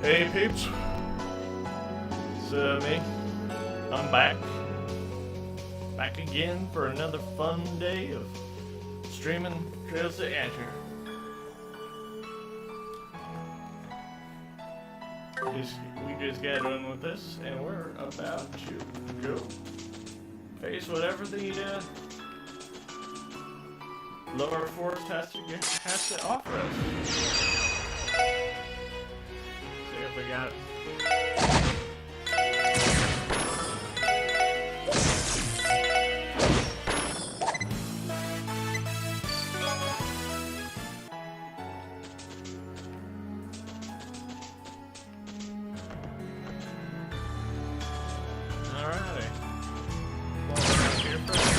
Hey peeps, it's me. I'm back again for another fun day of streaming Trails to Azure. We just got done with this, and we're about to go face whatever the lower forest has to offer us. See if we got it. Alrighty. Well, we're here first.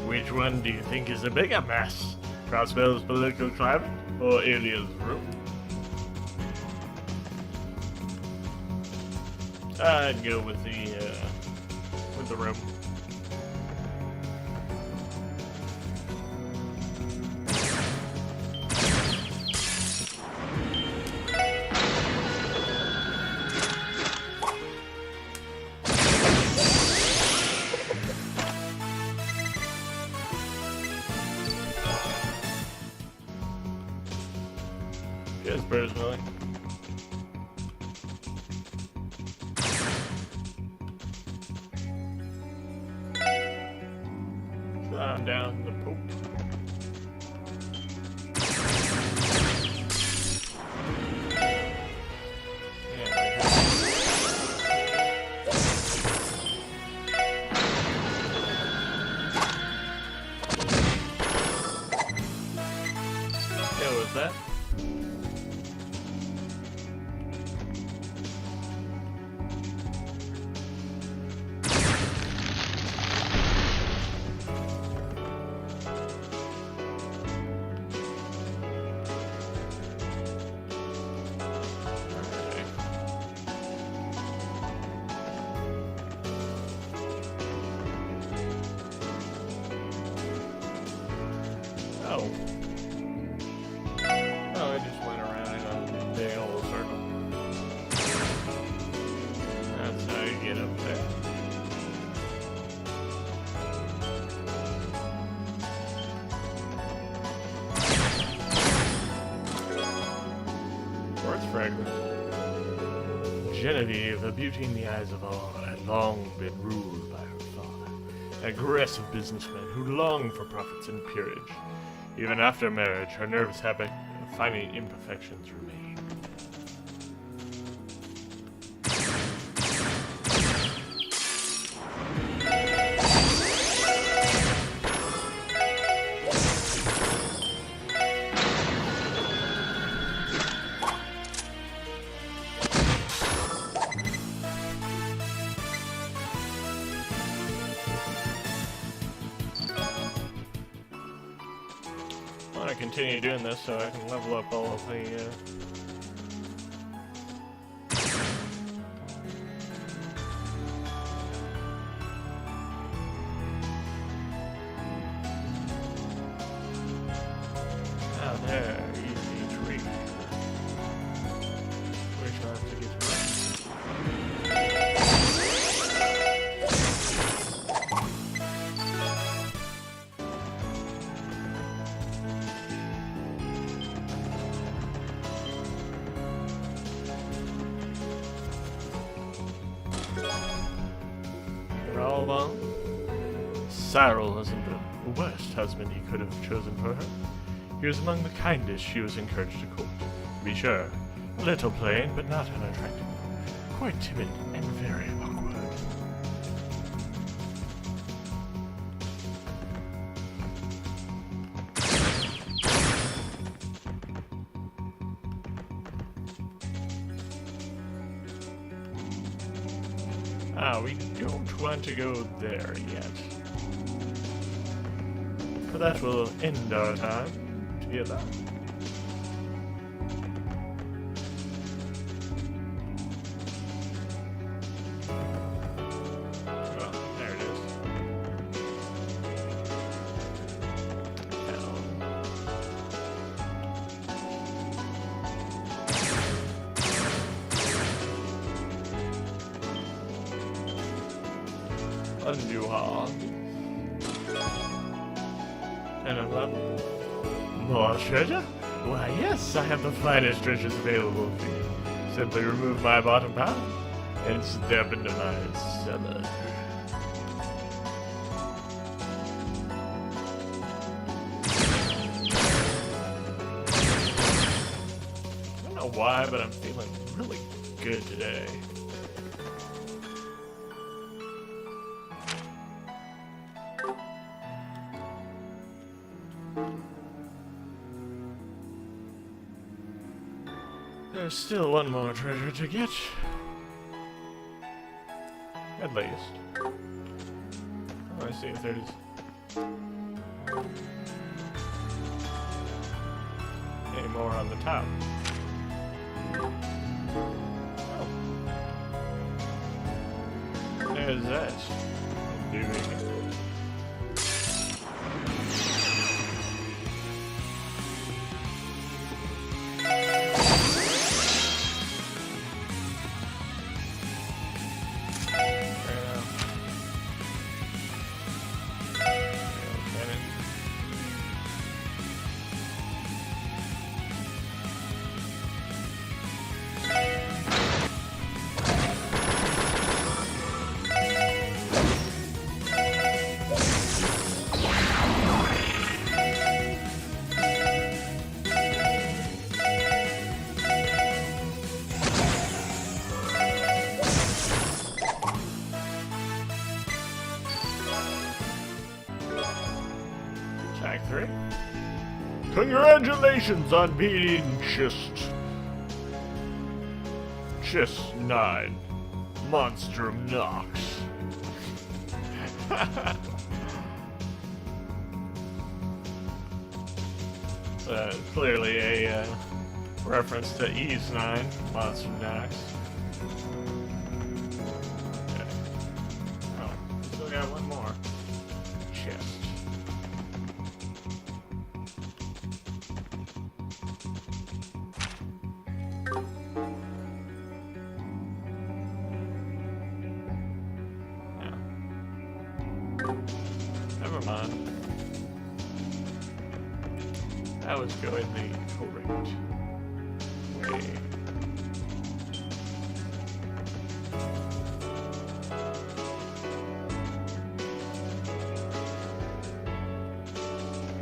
Which one do you think is a bigger mess? Crossbell's political climate or Ilya's room? I'd go with the room. Just personally. Slide down the poop. Yeah, what's that? Oh. Oh, it just went around in a big old circle. That's how you get up there. Quartz fragment. Genevieve, a beauty in the eyes of all, had long been ruled by her father, an aggressive businessman who longed for profits and peerage. Even after marriage, her nervous habit of finding imperfections remained. I want to continue doing this so I can level up all of the oh, there, easy tree. Where shall I have to get to that? All along. Cyril wasn't the worst husband he could have chosen for her. He was among the kindest she was encouraged to court. To be sure, a little plain, but not unattractive. Quite timid and very awkward. We don't want to go there yet. But that will end our time together. Well, there it is. Undo all. And 11. More treasure? Why, yes, I have the finest treasures available for you. Simply remove my bottom part and step into my cellar. I don't know why, but I'm feeling really good today. There's still one more treasure to get. At least. Let's see if there's... any more on the top. Oh. There's that. Doing it. Act 3. Congratulations on beating Chest 9. Monstrum Nox. Clearly a reference to Ease 9, Monstrum Nox. Okay. Oh, still got one more. Chest. Never mind. That was going the correct way.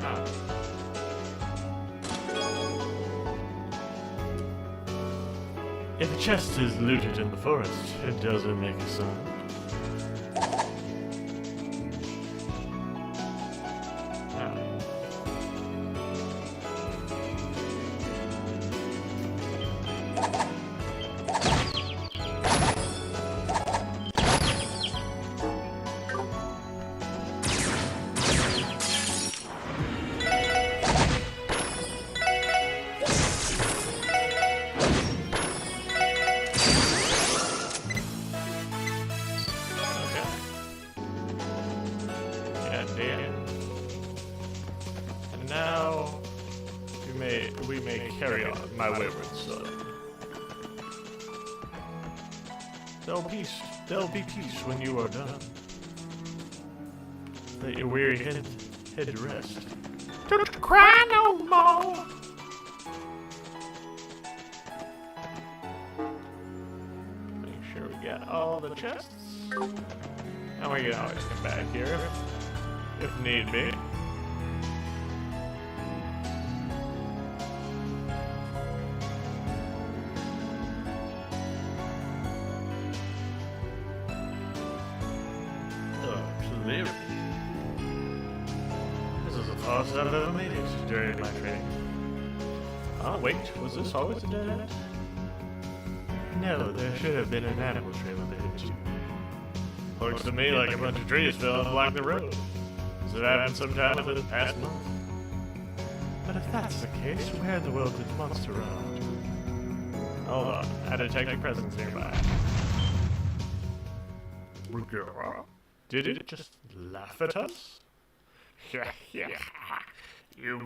Ah. If a chest is looted in the forest, it doesn't make a sound. And now we may carry on, my wayward son. There'll be peace when you are done. Let your weary head to rest. Don't cry no more. Make sure we got all the chests. And we can always come back here if need be. Clearly. This is the fastest I've ever made it during my training. Oh, wait, was this always a dead end? No, there should have been an animal trail at the hitch. Looks to me like a bunch of trees fell and blocked the road. Has it happened sometime in the past month? But if that's the case, where in the world did the monster run off to? Hold on, I detect a presence nearby. Did it just laugh at us? You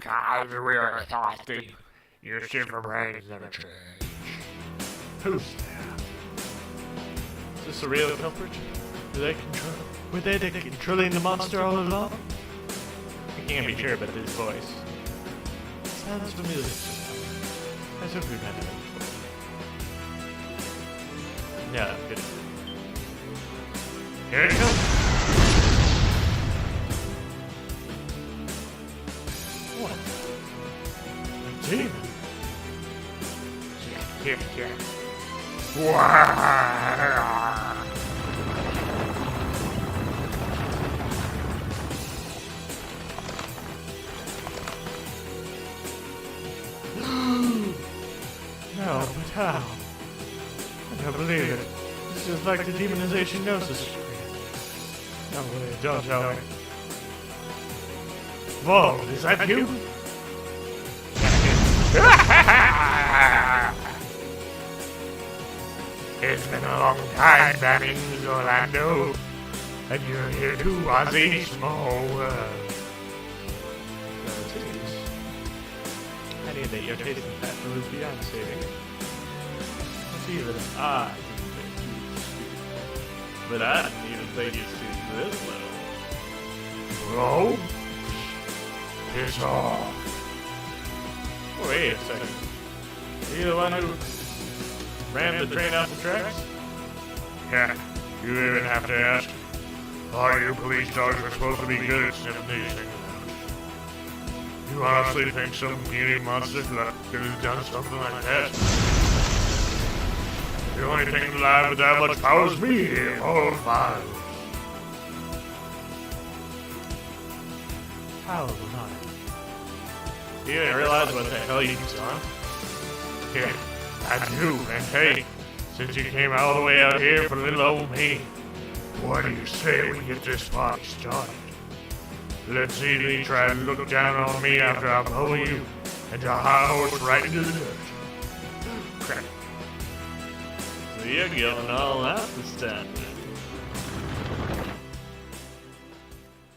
guys are really thirsty. Your super brains never change. Who's there? Is this a real culprit? Were they controlling the monster all along? I can't be sure about this voice. Sounds familiar. I hope we've had it before. Yeah, good. Here it comes! What? A demon? Yeah. No, but how? I don't believe it. This is like the demonization gnosis. No way, don't tell me. Whoa, is that you? It's been a long time, that means Orlando. And you're here too, Ozzy. Small world. Any that your taste in that food is beyond saving. It's even I but I didn't even think you see this little. Bro? Piss off. Wait a second. Are you the one who rammed the train off the tracks? Yeah, you even have to ask. All you police dogs are supposed to be good at sniffing these things out. You honestly think some puny monster could have done something like that? The only thing alive with that much power is me, all five. How not? You didn't realize what the hell you've done? Yeah, I do, and hey, since you came all the way out here for little old me, what do you say we get this party started? Let's see you try to look down on me after I pull you and a high horse right into the dirt. Crap. So you're going all out this time.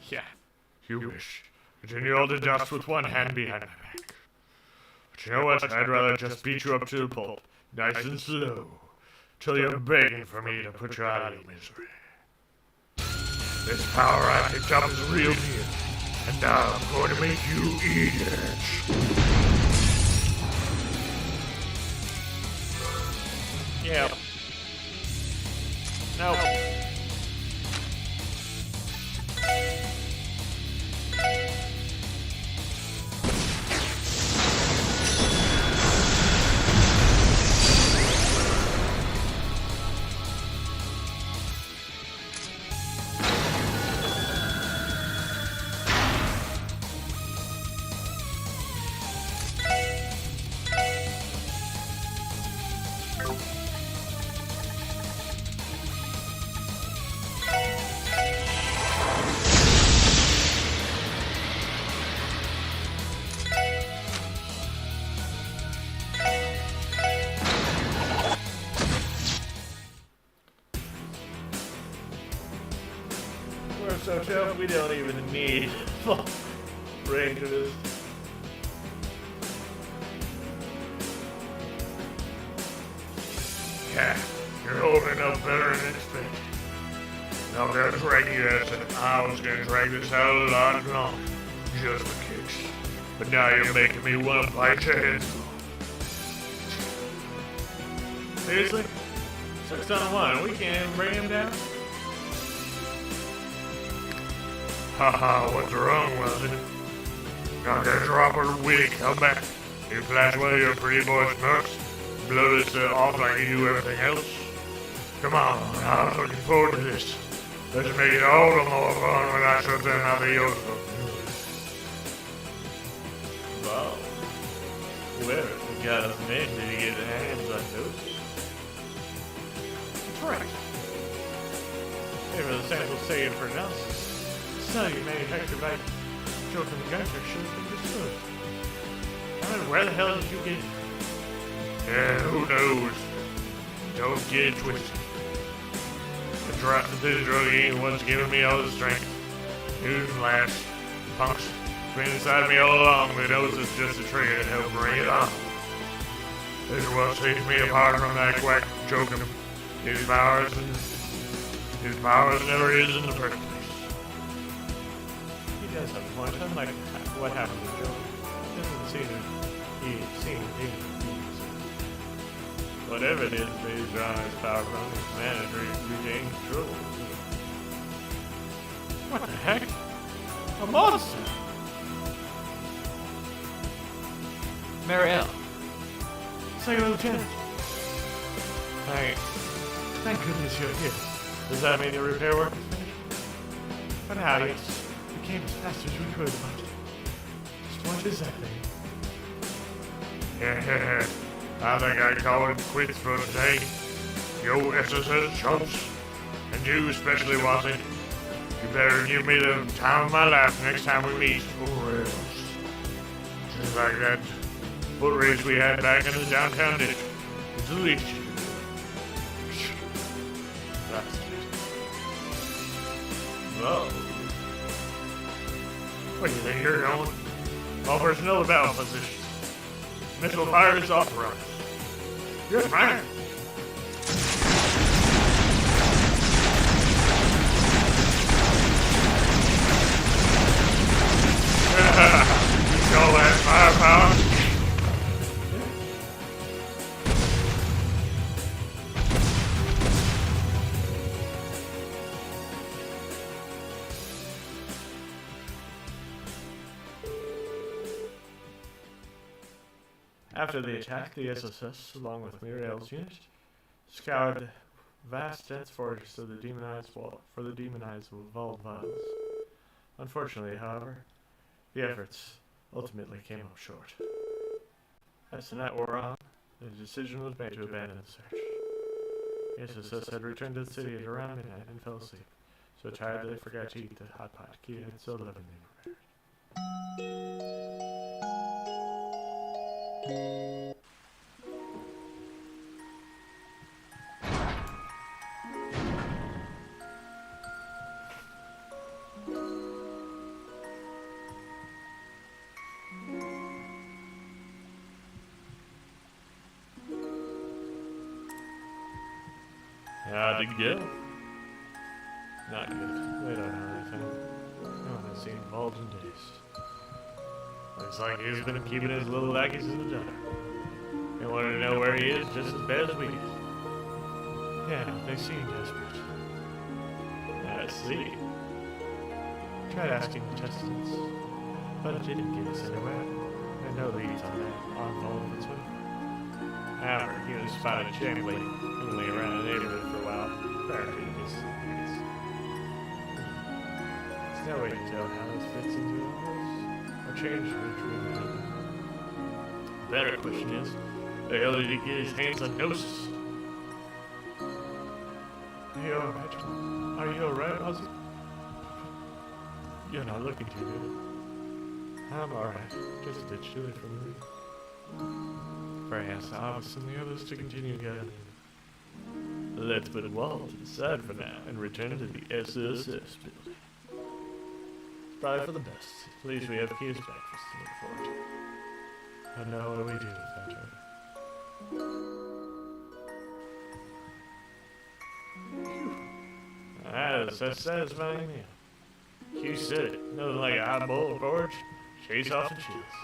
Yeah, you wish. Continue all the dust with one hand behind my back. But you know what? I'd rather just beat you up to the pulp, nice and slow, till you're begging for me to put you out of your misery. This power I picked up is real deal, and now I'm going to make you eat it. Yeah. Nope. We're so tough, we don't even need full range of this. Yeah, you're holding up better than expected. Now that's right, yes, and I was gonna drag this out a lot longer, just for kicks. But now you're making me want to bite your head off. Seriously? 6 on 1, we can't even bring him down? Haha, what's wrong, Weldon? Got that dropper wig, come back. You flash one of your pretty boy smirks, blow this off like you do everything else. Come on, I'm looking forward to this. Let's make it all the more fun when I show them how they use them. Wow. Where in God's name did he get his hands on those? That's right. They were the sample say it for analysis. So you manufactured by Jotham Gunter should have been disclosed. I mean, where the hell did you get it? Yeah, who knows? Don't get it twisted. The drug ain't the one's giving me all the strength. Newsflash. Punks. Been inside me all along. The nose is just a trigger to help bring it on. This is what sets me apart from that quack joking. His powers never is in the first place. He does have a point, unlike what happened to Joe. It doesn't seem to be seen being used. Whatever it is that he's drawing his power from, his manager regained control. What the heck? A monster! Marielle. Second Lieutenant. Thank goodness you're here. Does that mean the repair work is finished? But how, yes. We came as fast as we could, but just what is that thing? Yeah, I think I call it quits for today. Yo SSS chumps. And you especially, Wazzy. You better give me the time of my life next time we meet, or else. Just like that foot race we had back in the downtown district. It's the least. Well, Where do you think you're going? All personnel to battle positions. Missile fire is authorized. Yes, ma'am. You call that firepower? after the attack, the SSS, along with Muriel's unit, scoured vast dense forests of the demonized Vault vials. Unfortunately, however, the efforts ultimately came up short. As the night wore on, the decision was made to abandon the search. The SSS had returned to the city at around midnight and fell asleep, so tired they forgot to eat the hot pot Kia had so lovingly prepared. How'd it go? Not good. They don't know anything. I haven't seen Vault in days. Looks like he's been keeping his little lackeys in the dark. They want to know where he is just as bad as we did. Yeah, they seem desperate. I see. Tried asking contestants, but it didn't get us anywhere. There are no leads on that on Vault whatsoever. However, he was spotted shambling only around the neighborhood for a while, prior to his appearance. There's no way to tell how this fits into the rules, or change between them. The better question is, the hell did he get his hands on Gnosis? Are you alright? Are you alright, Ozzy? You're not looking too good. I'm alright, just a bit chilly from the Pray ask the office and the others to continue guiding. Let's put Walt aside for now and return to the SSS building. It's probably for the best. At least we have Kia's breakfast to look forward to. I know what we do without her. That's a satisfying meal. You said it. Nothing like a hot bowl of porridge. Chase off the chills.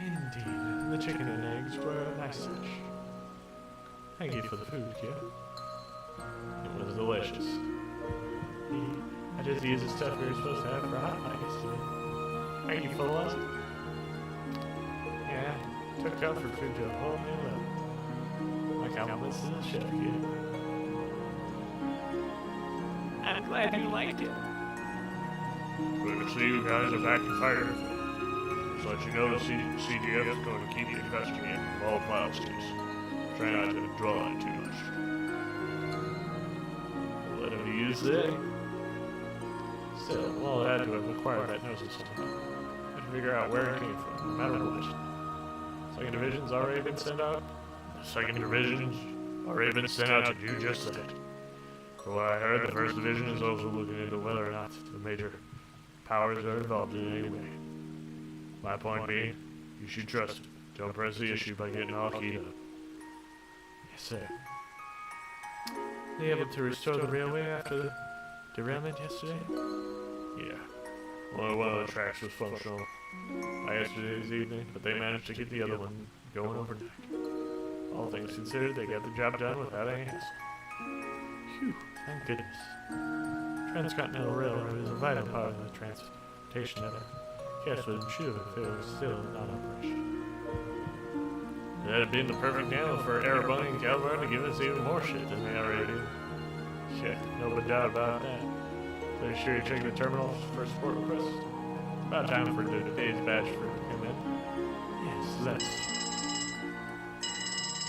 Indeed, the chicken and eggs were a nice touch. Thank you for the food, Kia. It was delicious. I just used the stuff we were supposed to have for hot pot yesterday. Are you full of it? Yeah, took comfort food to a whole new level. My compliments to the chef, kid. I'm glad you liked it. Good to see you guys are back and fired. Just let you know the CDF is going to keep investigating all files case. Try not to draw on it too much. Let him use it. Still, well, it had to have acquired that gnosis somehow. Had to figure out where it came from, no matter what. Second Division's already been sent out. The second division's already been sent out to do just that. From what I heard, the first division is also looking into whether or not the major powers are involved in any way. My point being, you should trust him. Don't press the issue by getting all keyed up. Yes, sir. They able to restore the railway after the derailment yesterday? Yeah. Only one of the tracks was functional by yesterday's evening, but they managed to get the other one going overnight. All things considered, they got the job done without any hassle. Phew, thank goodness. Transcontinental Railroad is a vital part of the transportation network. Cash would ensure if it was still not operational. That'd have been the perfect nail for Erebony and Calvert to give us even more shit than they already do. Yeah, no doubt about that. So you sure you check the terminals for support requests? About time for today's batch for him in. Yes, let's.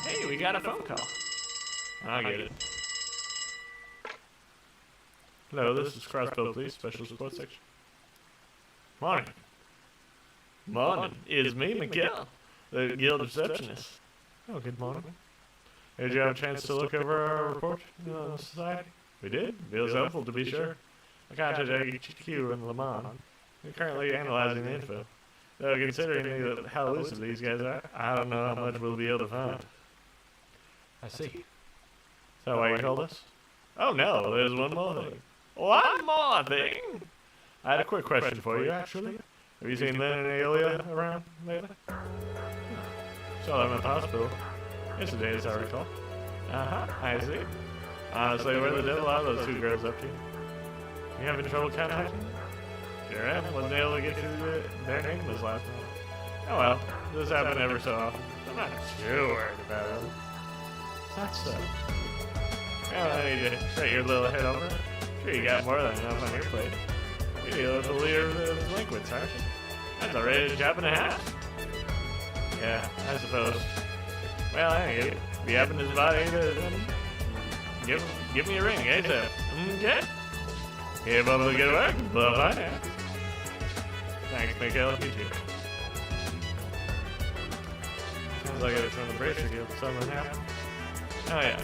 Hey, we got a phone call. I get it. Hello, this is Crossbow Police, Special Support Section. Morning. Morning. It's me, Miguel, the guild receptionist. Oh, good morning. Did you have a chance to look over our report on the society? We did. It was helpful, to be sure. I contacted HQ in Le Mans. They're currently analyzing the info. Though considering how elusive these guys are, I don't know how much we'll be able to find. I see. Is that why you called us? Oh no, there's one more thing. One more thing? I had a quick question for you, actually. Have you seen Lynn and Aelia around lately? Saw them at the hospital. Yesterday, as I recall. Uh-huh, I see. Honestly, where the devil are those two girls up to? You having trouble contacting them? Sure am. Wasn't able to get to their name this last night. Oh well, this happens ever so often. I'm not too worried about it. That's so. Well, I need to straight your little head over. Sure you got more than enough on your plate. You're the leader of the delinquents, aren't you? That's already a job and a half. Yeah, I suppose. Well, anyway, if you happen to spot either of them, give me a ring, ASAP. Okay? You're able to get work? Bye-bye now. Thanks, Miguel. You too. Sounds like it's from the Bracer Guild. Something happened. Oh, yeah.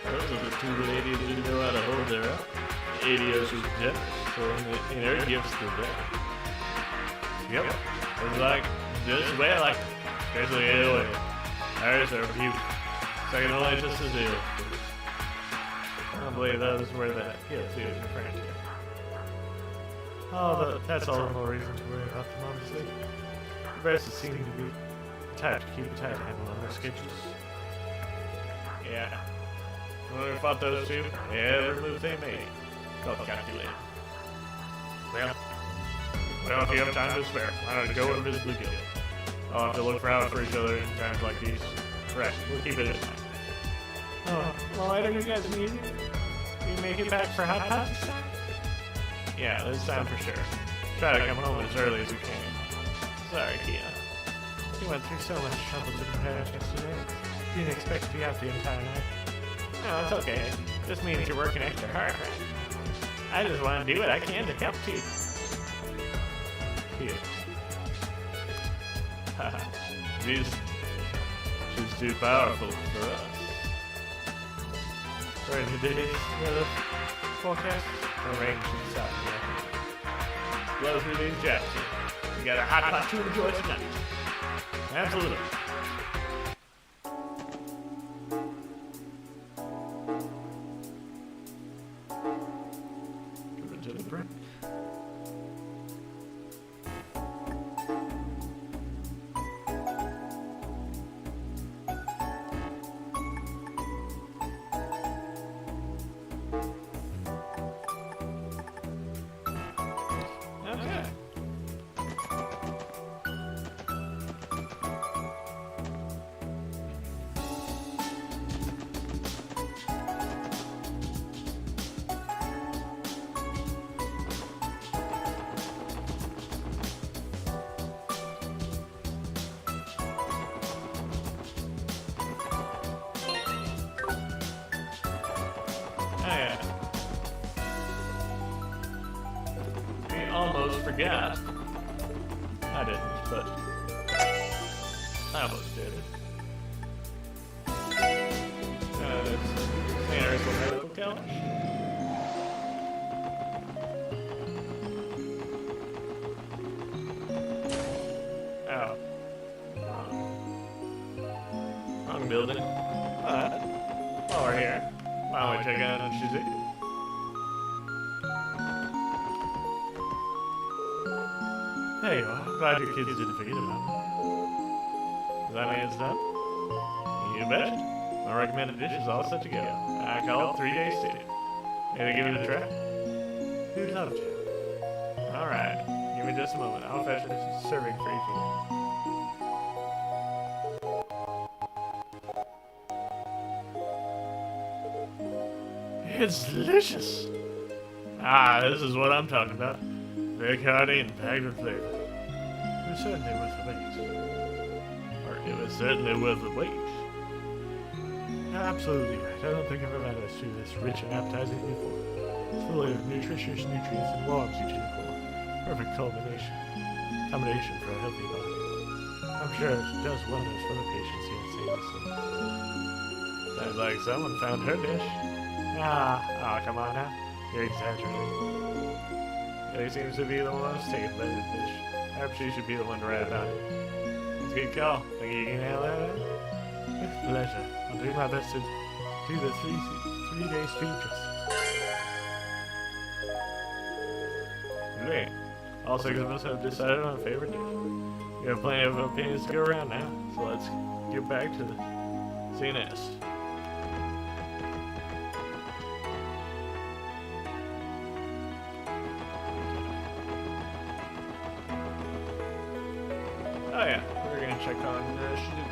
Those are the two ladies who know how to hold their own. Adios was generous, so in her gifts to them. Yep. It's like, just way like, especially Aelia. Hers are beautiful. Second only just as ill. I don't believe those were the gifts he was referring to. Oh, that's all the more reason to worry about them, honestly. The rest seem to be tight to keep a tight handle on their schedules. Yeah. When we fought those two, every move they made felt calculated. Well, if you have time to spare, why not go invisibly good? I'll have to look out for each other in times like these. Right, we'll keep it in mind. Oh, well, why don't you guys meet? You make it back for hot pot this time? Yeah, this time for sure. Try to come home as early as you can. Sorry, Kia. You went through so much trouble to prepare us yesterday. Didn't expect to be out the entire night. No, it's okay. This means you're working extra hard, right? I just want to do what I can to help too. Here. Haha. She's too powerful for us. Right, today's weather forecast? The rain should stop here. Blow through these jets. We got a hot pot to enjoy tonight. Absolutely. to the brain. Okay. Oh yeah. We almost forgot. I didn't, but I almost did it. It's Universal Medical College. Oh. Wrong building. But while we're here, why don't we check out Shizzy? There you are. Glad your kids didn't forget about me. Does that mean it's done? You bet. My recommended dish is all set to go. I call it 3 days stay. Maybe give it a try? Who'd love to? Alright. Give me just a moment. I'll fetch a serving for each of you. It's delicious! Ah, this is what I'm talking about. Very hearty and packed with flavor. It was certainly worth the wait. Or it was certainly worth the wait. Absolutely right. I don't think I've ever had a stew this rich and appetizing before. It's full of nutritious nutrients and warms you to the core. Perfect combination for a healthy body. I'm sure it does wonders for the patients here at St. Lucie. Sounds like someone found her dish. Come on now. You're exaggerating. He seems to be the one who's taking better fish. Perhaps you should be the one to write about it. It's a good call. Think you can handle that? With pleasure. I'll do my best to do the 3-day street justice. Great. All 6 of us have decided on a favorite dish. We have plenty of opinions to go around now, so let's get back to the CNS. Oh yeah, we're gonna check on Shizzy.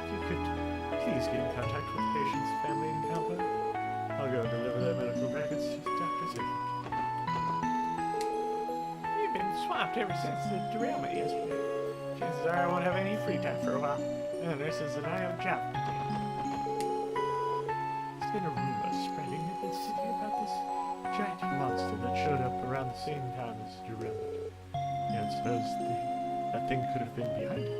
If you could please get in contact with the patient's family and counselor, I'll go deliver their medical records to Dr. Ziggy. We've been swamped ever since the derailment yesterday. Chances are I won't have any free time for a while. And the nurses and I have a job to do. There's been a rumor spreading in the city about this giant monster that showed up around the same time as the derailment. And I suppose that thing could have been behind it.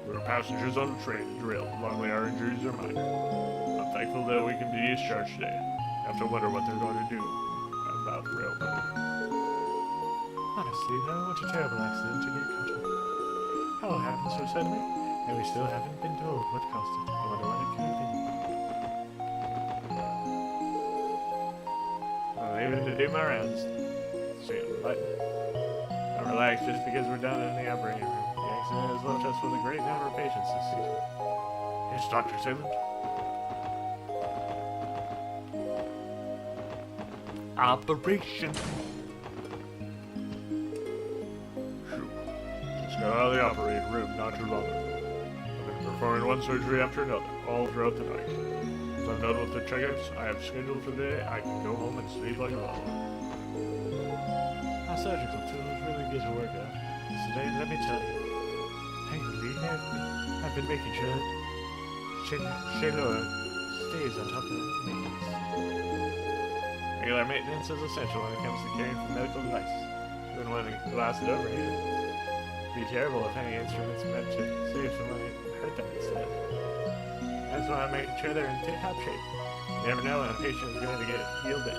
We're passengers on a train derailed. Luckily our injuries are minor. I'm thankful that we can be discharged today. I have to wonder what they're going to do about the railroad. Honestly, though, what a terrible accident to get caught up. How it happened so suddenly? And we still haven't been told what caused it. I wonder what it could have been. I'll leave it to do my rounds. Soon, but don't relax just because we're done in the operating room. The accident has left us with a great number of patients this season. Yes, Dr. Salem. Operation. Just got out of the operating room not too long ago. Performing one surgery after another, all throughout the night. As I'm done with the checkups I have scheduled for the day, I can go home and sleep like a log. Our surgical tools really get to work out. Today, let me tell you, thankfully, I've been making sure that Shaylor stays on top of maintenance. Regular maintenance is essential when it comes to caring for medical devices. Even when it lasted over here. It'd be terrible if any instruments meant to save someone hurt them instead. That's why I'm making sure they're in tip-top shape. You never know when a patient is going to get healed in.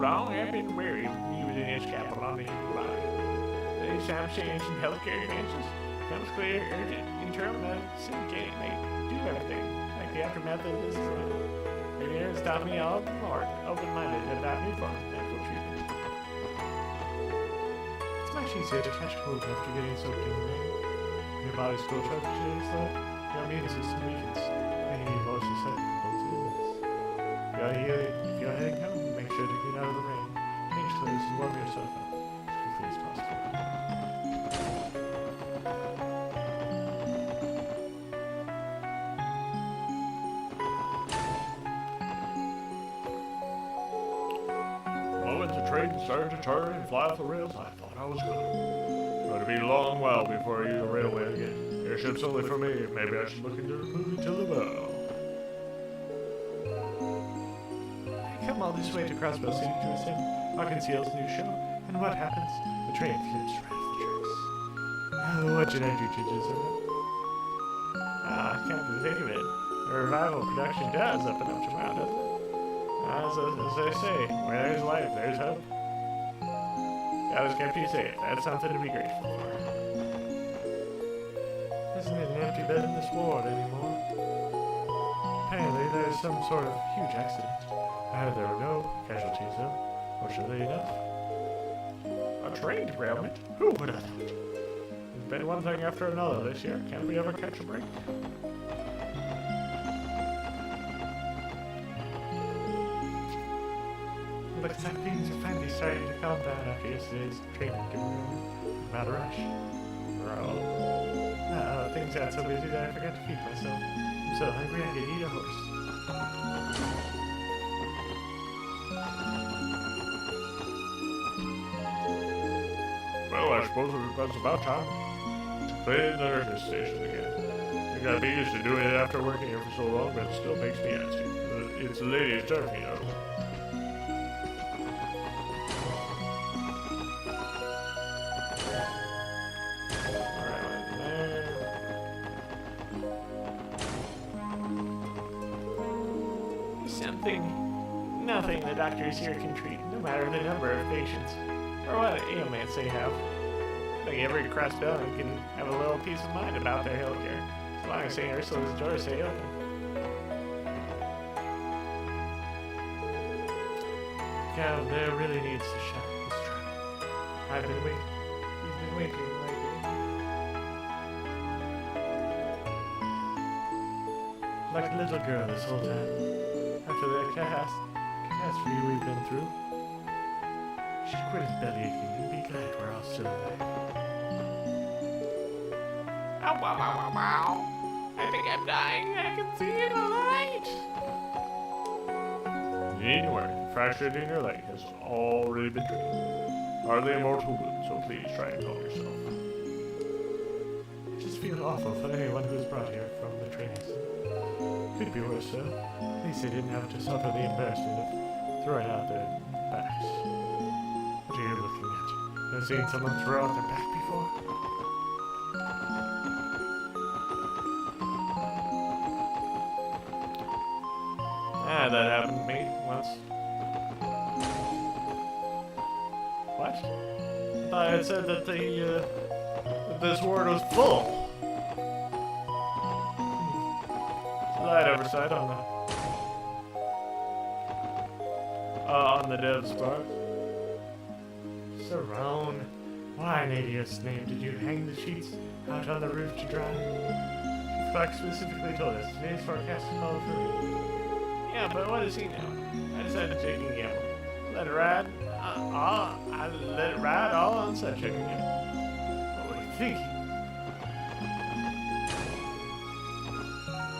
long I've been weary of using this capital on the human body. These times seeing some healthcare advances becomes clear urgent internal medicine can't do everything. Like the aftermath of this year has taught me all the more open-minded about new forms of medical treatment. It's much easier to catch cold after getting soaked in the rain. Your body's still changes, though. Your immune system weakens, making you more susceptible to illness. If you're heading home, make sure to get out of the rain, change clothes, and warm yourself up as quickly as possible. Well, when the train started to turn and fly off the rails, I thought I was gone. But it'd be a long while before I use a railway again. Airship's only for me. Maybe I should look into moving to the bow. I come all this way to Crossbow City to attend Arkansas's new show, and what happens? The train flips right off the tracks. Oh, what did I do to deserve it? I can't think of it. The revival production does up and up tomorrow, doesn't it? As they say, where there's life, there's hope. God has kept you safe. That's something to be grateful for. Isn't it an empty bed in this ward anymore? Apparently, there's some sort of huge accident. I heard there were no casualties, though. Fortunately enough. A train derailment? Who would have thought? There's been one thing after another this year. Can't we ever catch a break? Looks like things are finally starting to calm down after yesterday's training derailment. About a rush. Things got so busy that I forgot to feed myself. I'm so hungry I could eat a horse. Well, I suppose it's about time to play in the nurse's station again. I gotta be used to doing it after working here for so long, but it still makes me antsy. It's the lady's turn, you know. Nothing the doctors here can treat, no matter the number of patients, or what ailments they have. I think every crossbellion can have a little peace of mind about their healthcare, as long as St. Ursula's doors stay open. Cal there really needs to shut this trap. I've been waiting. He's been waiting lately. Like a little girl this whole time. After the catastrophe we've been through, she quit his belly aching and be glad we're all still alive. Ow, wow, wow, wow, wow. I think I'm dying. I can see it in the light. You needn't worry. The fracture in your leg has already been treated. Hardly a mortal wound, so please try and calm yourself. I just feel awful for anyone who's brought here from the train accident. Could be worse, though. At least they didn't have to suffer the embarrassment of throwing out their backs. What are you looking at? Have you seen someone throw out their back before? That happened to me once. What? I thought it said that that this ward was full. Slight oversight on the dev's part. Sarone, why in idiot's name did you hang the sheets out on the roof to dry? Clark specifically told us today's forecast is called for rain. Yeah, but what does he know? I decided to take a gamble. Let it ride. I let it ride all on such a gamble. What were you thinking?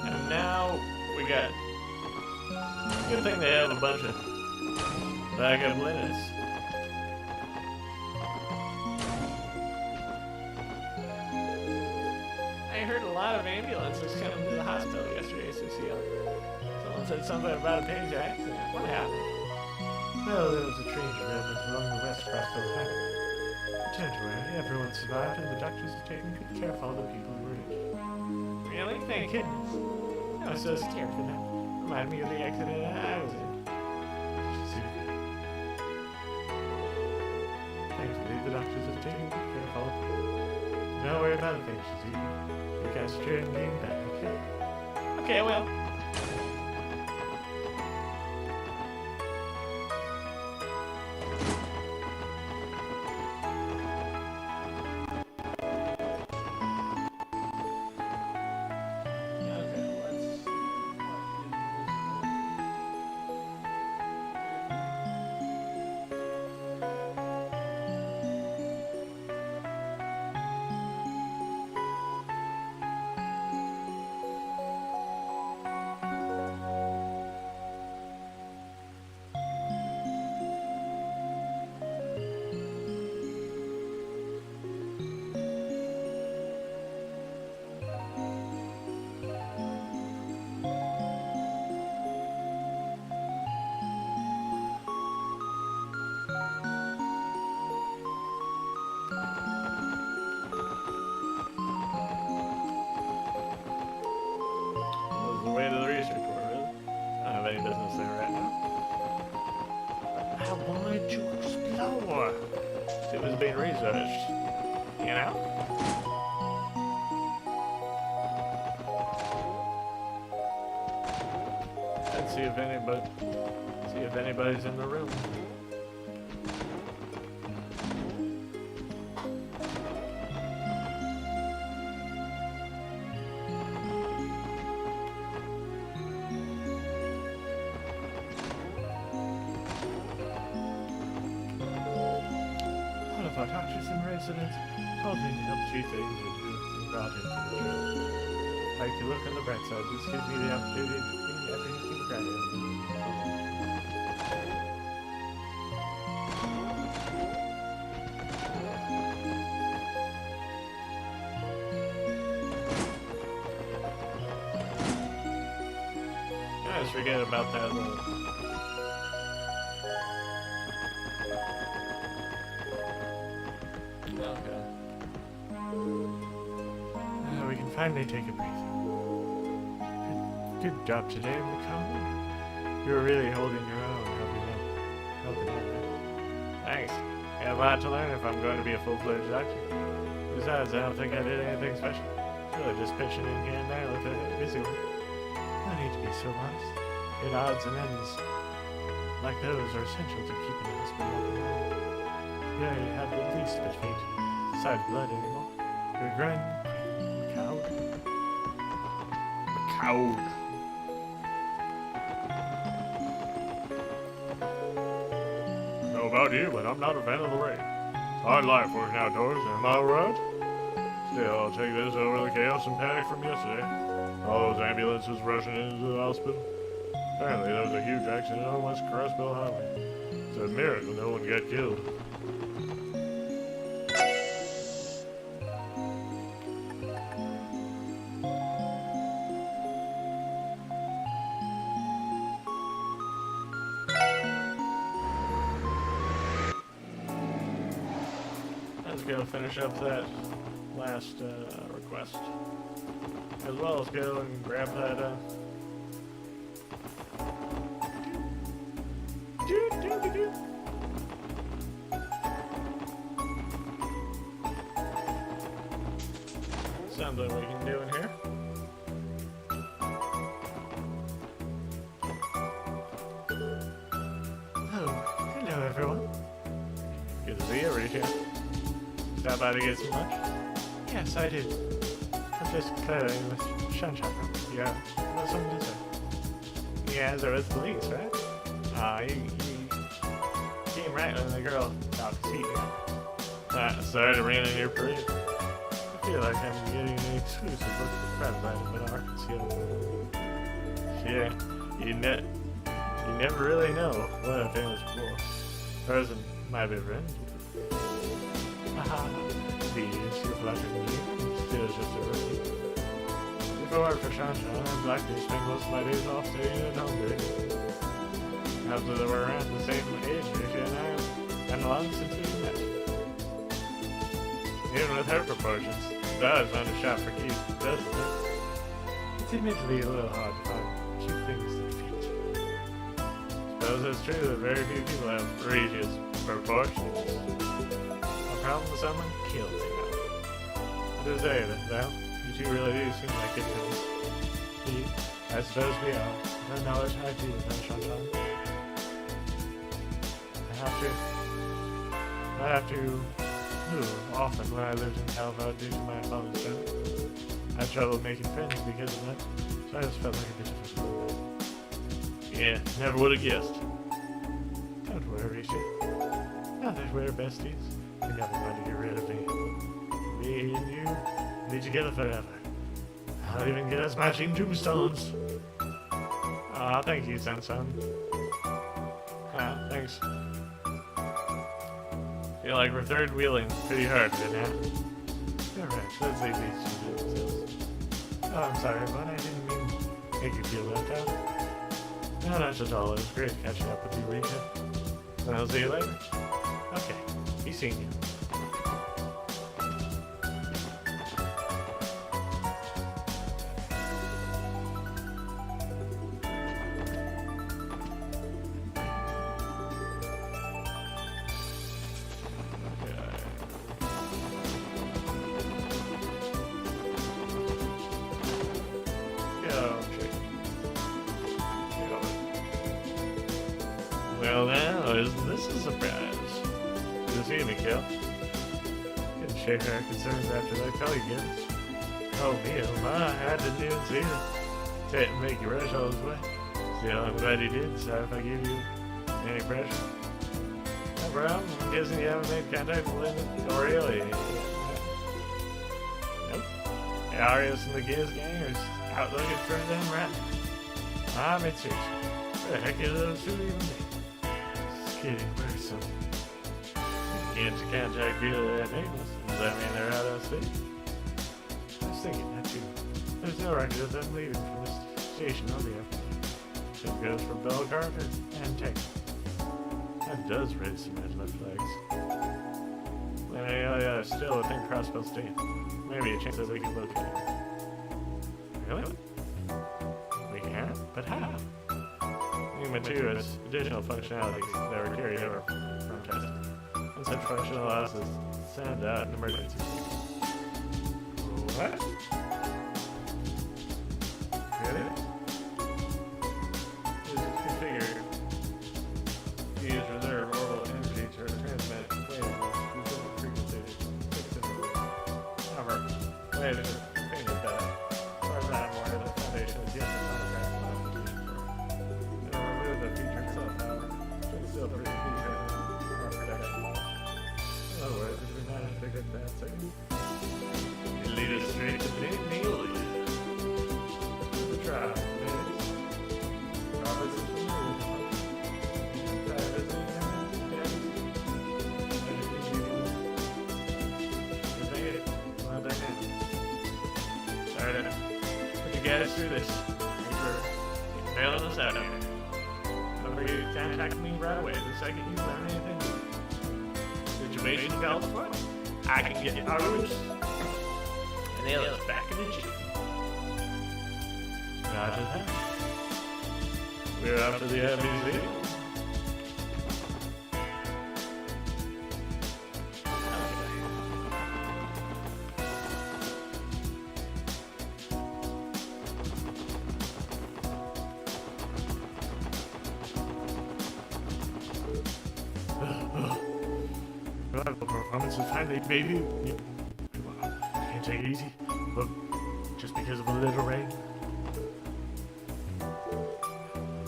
And now we got. Good thing they have a bunch of backup linens. I heard a lot of ambulances coming to the hospital yesterday, Cecile. Someone said something about a page accident. What happened? Well, there was a train derailment along the West Crossville Highway. Pretend to worry, everyone survived and the doctors are taking good care of all the people who were injured. Really? Thank goodness. I was so scared for them. Reminded me of the accident I was in. Just so you could. the doctors have taken care of all of them. Don't worry about the patients. You concentrate on getting better, okay? Okay, I will. The way to the research board, really? I don't have any business there right now. I wanted to explore. See what was being researched. You know? Let's see if anybody's in the room. One of our doctors in residence told me to help Chief things and brought him to the job. Like to look on the bright side, this gives me the opportunity to be everything for granted. I just forget about that little. Okay. Now we can finally take a breather. Good job today, McCollum. You were really holding your own, helping out there. Thanks. I have a lot to learn if I'm going to be a full-fledged doctor. Besides, I don't think I did anything special. Really just pitching in here and there with a busy one. No need to be so lost. Good odds and ends like those are essential to keeping the hospital up and running. You don't have the least bit fate, besides blood anymore. You're a grand coward. Coward. I don't know about you, but I'm not a fan of the rain. It's hard life working outdoors, am I right? Still, I'll take this over the chaos and panic from yesterday. All those ambulances rushing into the hospital. Apparently, there was a huge accident on West Crossbill Highway. It's a miracle no one got killed. Let's go finish up that last request. As well as go and grab that something we can do in here. Oh, hello everyone. Good to see you, Rita. Stop by to get some lunch? Yes, I did. I'm just clearing with Sunshine. Yeah, what's something to say? Yeah, there was police, right? You came right when the girl talked to you. Sorry to rain in your parade. I feel like I'm getting an exclusive look at the crowd lighting, but I can see it. Yeah, you never really know what a famous person might be friends with. Haha, please, you're flattering me. Still just a rookie. If I worked for Sunshine, I'd likely spend most of my days off staying at home during it. After they were around the same age, Rita and I been long since we met. Even with her proportions, that is not a shot for keeps, doesn't it? It's admittedly a little hard to find cute things that fit. Suppose it's true that very few people have Rita's proportions. I'll problem with someone, kills him. What to say, though? You two really do seem like good friends. I suppose we are. I don't know what I do with that sometimes. I have to move often when I lived in Calvo due to my father's death. I had trouble making friends because of that, so I just felt like a bit of a fool. Yeah, never would have guessed. Don't worry, shit. Now that we're besties, you're never going to get rid of me. Me and you, be together forever. I'll even get us matching tombstones. Aw, thank you, son. Thanks. Feel like we're third wheeling pretty hard right now. You're right, let's leave these two to themselves. Oh, I'm sorry, but I didn't mean to make you feel left out. No, not at all. It was great catching up with you, Rita. And I'll see you later. Okay, be seeing you. Well now, isn't this a surprise? Good to see you, Mikhail. Didn't share our concerns after that call you gave us. Oh me, oh my, I didn't even see it. Didn't make you rush all this way. Still, I'm glad you did. Sorry if I give you any pressure. No problem. I'm guessing you haven't made contact with Linda or Aria. Nope. The Arias and the Giz gang are out looking for them right now. I'm serious. Where the heck is those two even be? Kidding, where's some? Can't contact you that nameless. Does that mean they're out of state? I was thinking that too. There's no record of them leaving from this station on the airport. Same goes for Bell Carter and Tank. That does raise some red flags. Well, still within Crossbell State. Maybe a chance that we can locate it. Really? We can? But how? Numa 2 has additional functionalities that were carried over from testing. And such function allows us to send out an emergency signal. What? Really? This is configured to use reserve orbital energy to transmit waves of frequency to fix it. However, wait a minute, think of that. As far as I'm aware, the Foundation is yet to contact the application for it. The feature itself, however, should still pretty feature our protection law. In other words, if we manage to get that second, it lead us straight to Neely. The trial, please. Robert's is familiar with it. Try visiting him, yes. Anything you can it. Well done now. Sorry to put you guys through this. Thanks for bailing us out here. You contact me right away the second you learn anything. Situation called for. I can get you ours. And they'll us back in the jeep. Roger that. We're off to the Abbey's Hill. Performance is finally, baby. Can't take it easy, but just because of a little rain.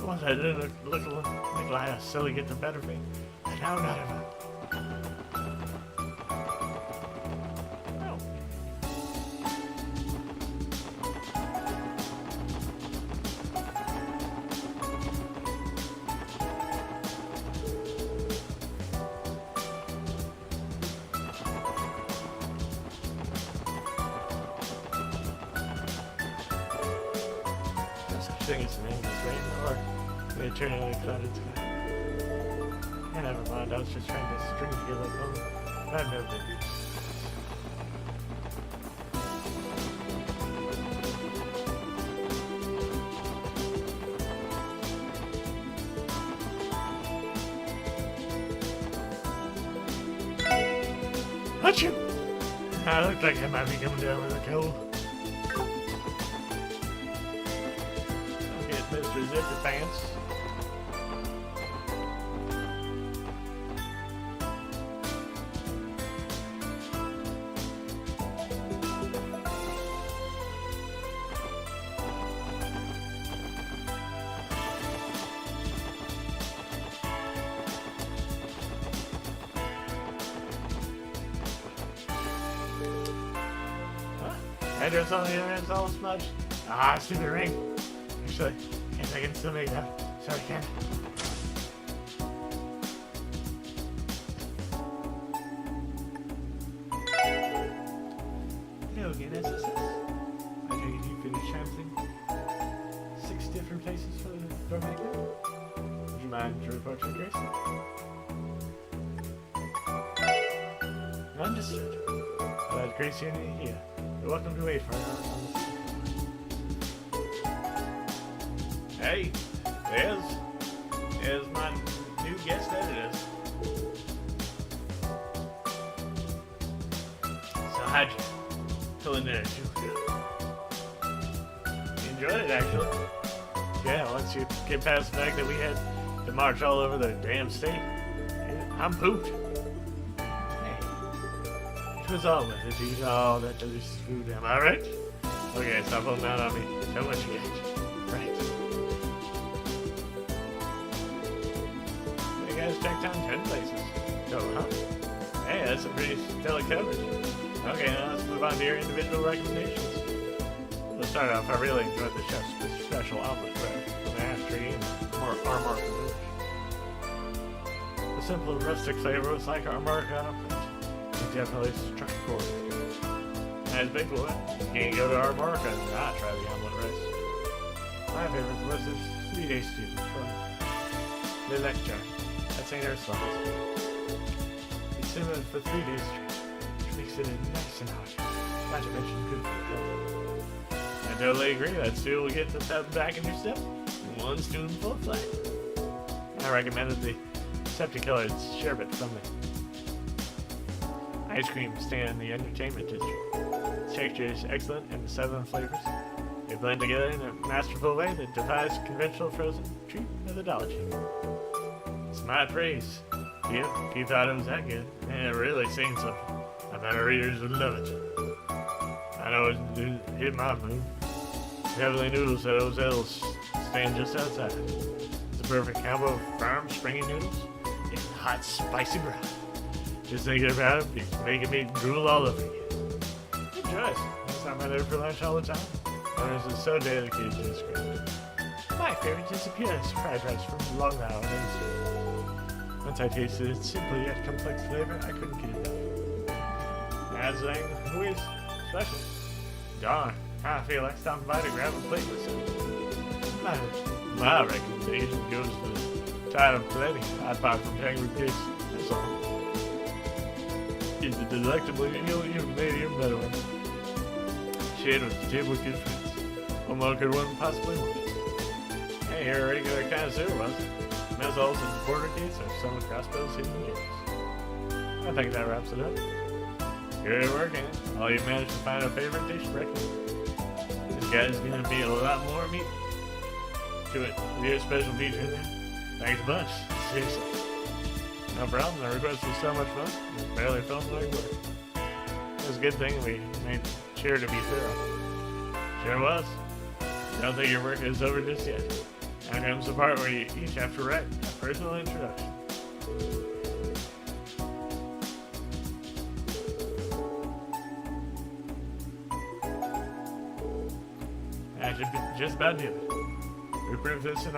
Once I didn't look like a silly get the better of me, and now not ever. I think it's an English rain or the eternally clouded sky. Yeah, never mind, I was just trying to string together a poem. I've no been. got you! I look like I might be coming down with a cold. I'll get Mr. Zipper Pants. Header's on the other end's all smudged. Ah, stupid ring. Actually, I can still make that. Sorry, Ken. Hello again, SSS. I take it you finished chancing 6 different places for the doormaker. Would you mind to report to Grace? Understood. Glad Gracie and here. You're welcome to wait for us. Hey, there's my new guest editors. So how'd you fill in there too? Enjoyed it actually. Yeah, once you get past the fact that we had to march all over the damn state, I'm pooped. It was all worth it to eat all that delicious food, am I right? Okay, stop holding out on me. Tell me what you get. Right. You guys checked down 10 places. So, huh? Hey, that's some pretty stellar coverage. Okay, now let's move on to your individual recommendations. Let's start off. I really enjoyed the chef's special omelet bread from the ash tree and our market village. The simple rustic flavor was like our market omelet. Definitely struck a chord. As big boy, you can't go to our market and not try the omelet rice. My favorite was this 3-day student from the lecture at St. Ursula's. It simmered for 3 days straight, which makes it nice and hot. Not to mention good for health. I totally agree. That stew will get the stuff back in your step. 1 spoonful of flat. I recommended the septic-colored sherbet from the ice cream stand in the entertainment district. Its texture is excellent and the 7 flavors. They blend together in a masterful way that defies conventional frozen treat methodology. It's my praise. Yep, if you thought it was that good, man, it really saying something. I bet our readers would love it. I know it hit my mood. The heavenly noodles at Ozel's stand just outside. It's a perfect combo of firm, springy noodles and hot, spicy broth. Just thinking about it, it's making me drool all over again. Enjoy it. Next time I'm there for lunch all the time. Others is so dedicated to this craft. My favorite disappearance fried rice from Long Island. Once I tasted its simple yet complex flavor, I couldn't get enough. That's thing, who is special? Darn, I feel like stopping by to grab a plate myself. My recommendation goes to the Tide of Plenty hot pot from Tangerine Cakes. That's all. Is the delectable even made even better one. Shared with the table with good friends. What more could one possibly want? Hey, you're a regular connoisseur, was it? Mezzols and quarter case are some crossbows hidden years. I think that wraps it up. Good work, Ann. All you've managed to find a favorite dish to recommend. This guy's gonna be a lot more meat to it. With your special feature in there. Thanks a bunch. Seriously. No problem, the request was so much fun, it barely felt like work. It was a good thing we made sure to be thorough. Sure was. Don't think your work is over just yet. Now comes the part where you each have to write a personal introduction. I should just about do it. We prove this on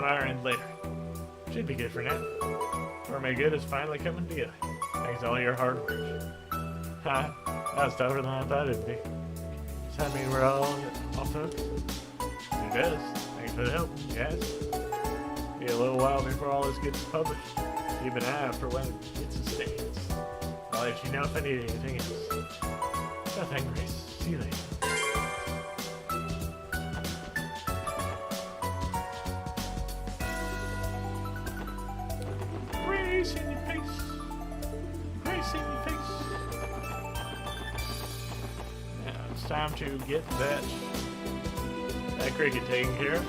our end later. Should be good for now. For my good is finally coming together. Thanks to all your hard work. Ha, that was tougher than I thought it'd be. Does that mean we're all off hook? It does. Thanks for the help, guys. Be a little while before all this gets published. Keep an eye out for when it gets to states. I'll let you know if I need anything else. Nothing, Grace. See you later. Grace in your face. it's time to get that cricket taken care of.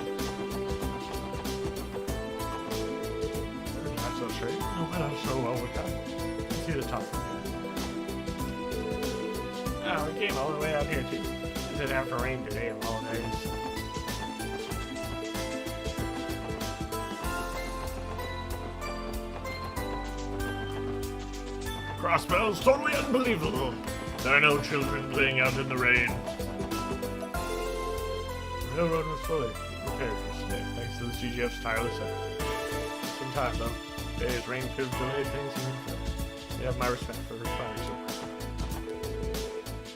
Not so straight. No, but I'm so well with that. See the top from there. Oh, we came all the way out here too. It didn't have to rain today of all days. Crossbows, totally unbelievable. There are no children playing out in the rain. The railroad was fully repaired yesterday, thanks to the CGF's tireless effort. Sometimes, though, today's rain could have delayed things even further. You have my respect for responding so quickly.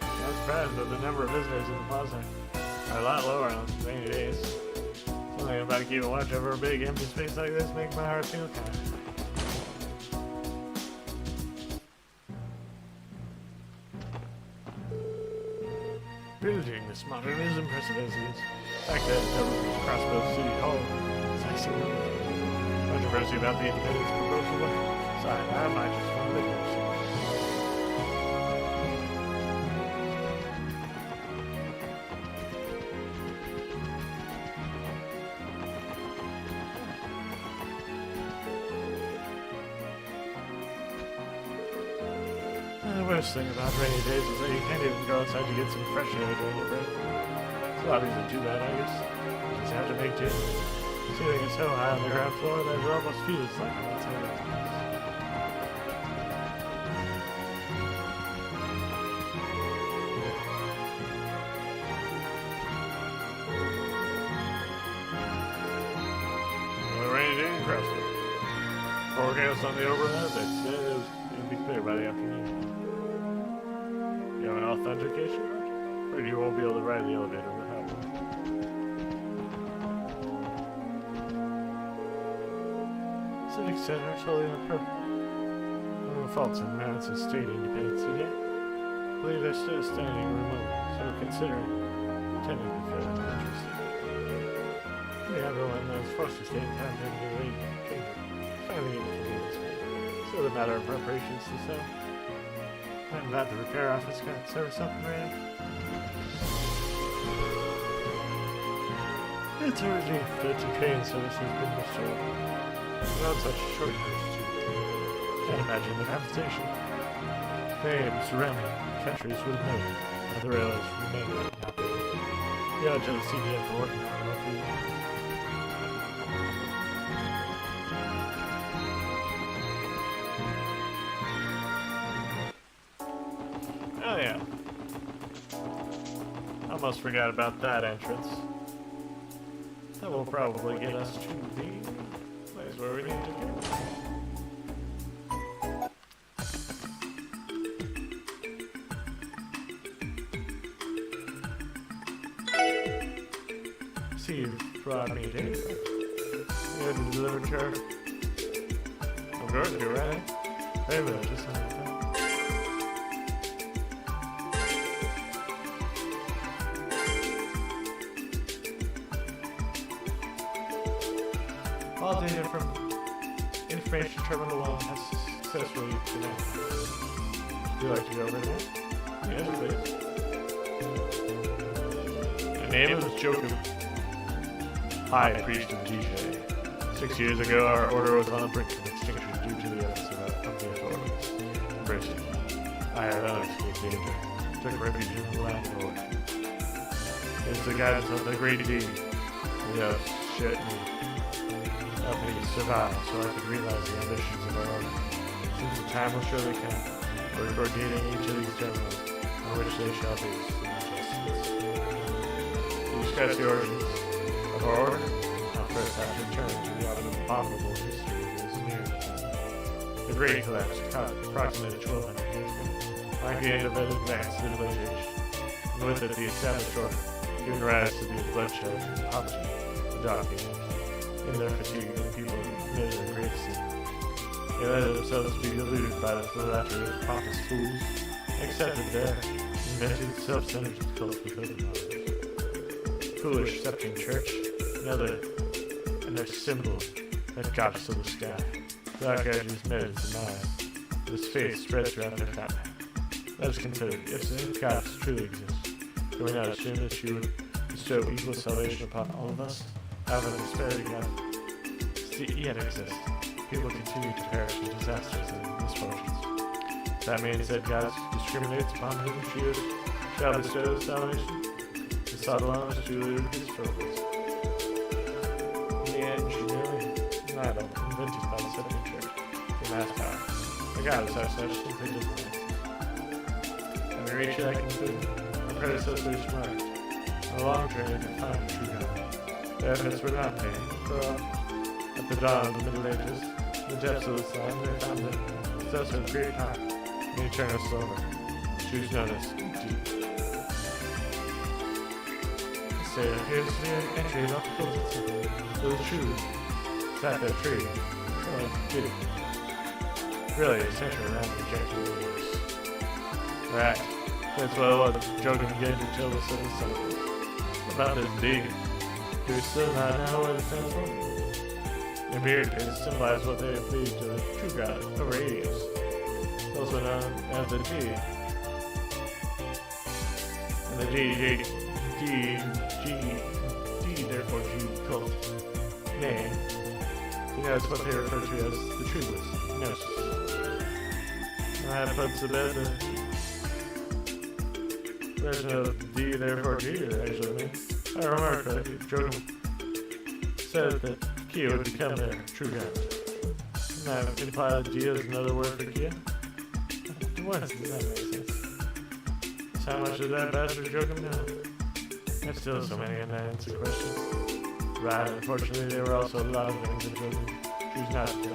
I'm surprised that the number of visitors in the plaza are a lot lower on rainy days. Something about keeping watch over a big empty space like this makes my heart feel kind. Building this modern is impressive as it is. The fact that Crossbow City Hall is icing on it. Controversy about the independence proposal. Sorry, I might just want to live there somewhere. The worst thing about rainy days is that you can't even go outside to get some fresh air during your break. It's a lot easier to do that, I guess. You just have to make do. The ceiling is so high on the ground floor that it almost feels like I'm outside of the house. Well, rainy day in Crosby. Forecast on the overhead, they said it'd be clear by the afternoon. You have an authentication card? Or you won't be able to ride the elevator without one? Civic Center is holding a program. One of the faults in Madison's state independence today. I believe they're still standing remote, so considering attending the fair, I'm interested. The other one was forced to stay in town during the rain came. Finally inconvenience me. Still a matter of preparations to sell. I'm glad the repair office got service up and ran. It's a relief that the train service has been restored. Not such short notice, too. Can't imagine the compensation. Fame surrounding countries would have made had the railways remained operating. The odds of the CDF for working on it for you. Oh yeah. Almost forgot about that entrance. That will probably get us to the place where we need to go. See, you've brought me data. You had to deliver to her. Of course, you're right. Wait a minute, just a minute. All data from Information Terminal 1 has successfully connected. Would you like to go over there? Yes, please. The name is Jokum, High Priest of DJ. 6 years ago, our order was on the brink of extinction due to the efforts of the authorities. Embraced it. I had unescaped danger. Took refuge in the land of order. It's the guidance of the great deed. Yes, shit me. Help me survive so I could realize the ambitions of our order. Since the time will surely come, we're coordinating each of these terminals, on which they shall be justice. To discuss the origins of our order, I'll first have to turn to the abominable history of this near time. The Great Collapse occurred approximately 1200 years ago, like the end of an advanced civilization, and with it the established order, giving rise to the bloodshed and poverty, the dark ages. In their fatigue, the people committed a great sin. They let themselves be deluded by the flattery of pompous fools, accepted their invented self-centered cult with open arms. Foolish Septine Church, and their symbol, that goddess of the sky. Dark edges met its demise, but its face spread throughout their family. Let us consider if the goddess truly exists. Can we not assume that she would bestow equal salvation upon all of us? Out of a disparity God yet exists. People continue to perish in disasters and misfortunes. That means that God discriminates upon whom shall bestow salvation. He sought alone to elude his purpose. In the end, she merely idle, invented by the setting church, the mass power. The God is our such simply different. And we reach that conclusion. Our predecessors marked. On a long journey to find the true God. Their efforts were not vain, for at the dawn of the Middle Ages, in the depths of this land, they found that possessor of great power, the eternal silver. She was known as Deep. Say, here's the entry of the closest to the true. Sat that tree. Oh, did it? Really, centered around the rejected universe. Right. That's what I was joking again until the sudden syllable. About this deed. Do we still not know what it stands for? The beard pins symbolize what they plead to the true God, the radius, also known as the G. And the G, therefore G cult name. You know, it's what they refer to as the trueless, gnosis. And that puts to bed the version of D, therefore G, actually means. I remember correctly, Jordan said that Kia would become their true God. Doesn't that imply that G is another word for Kia? What does that make sense? So how much did that bastard Jordan know? There's still so many unanswered questions. Right, unfortunately, there were also a lot of things that Jordan choose not to tell.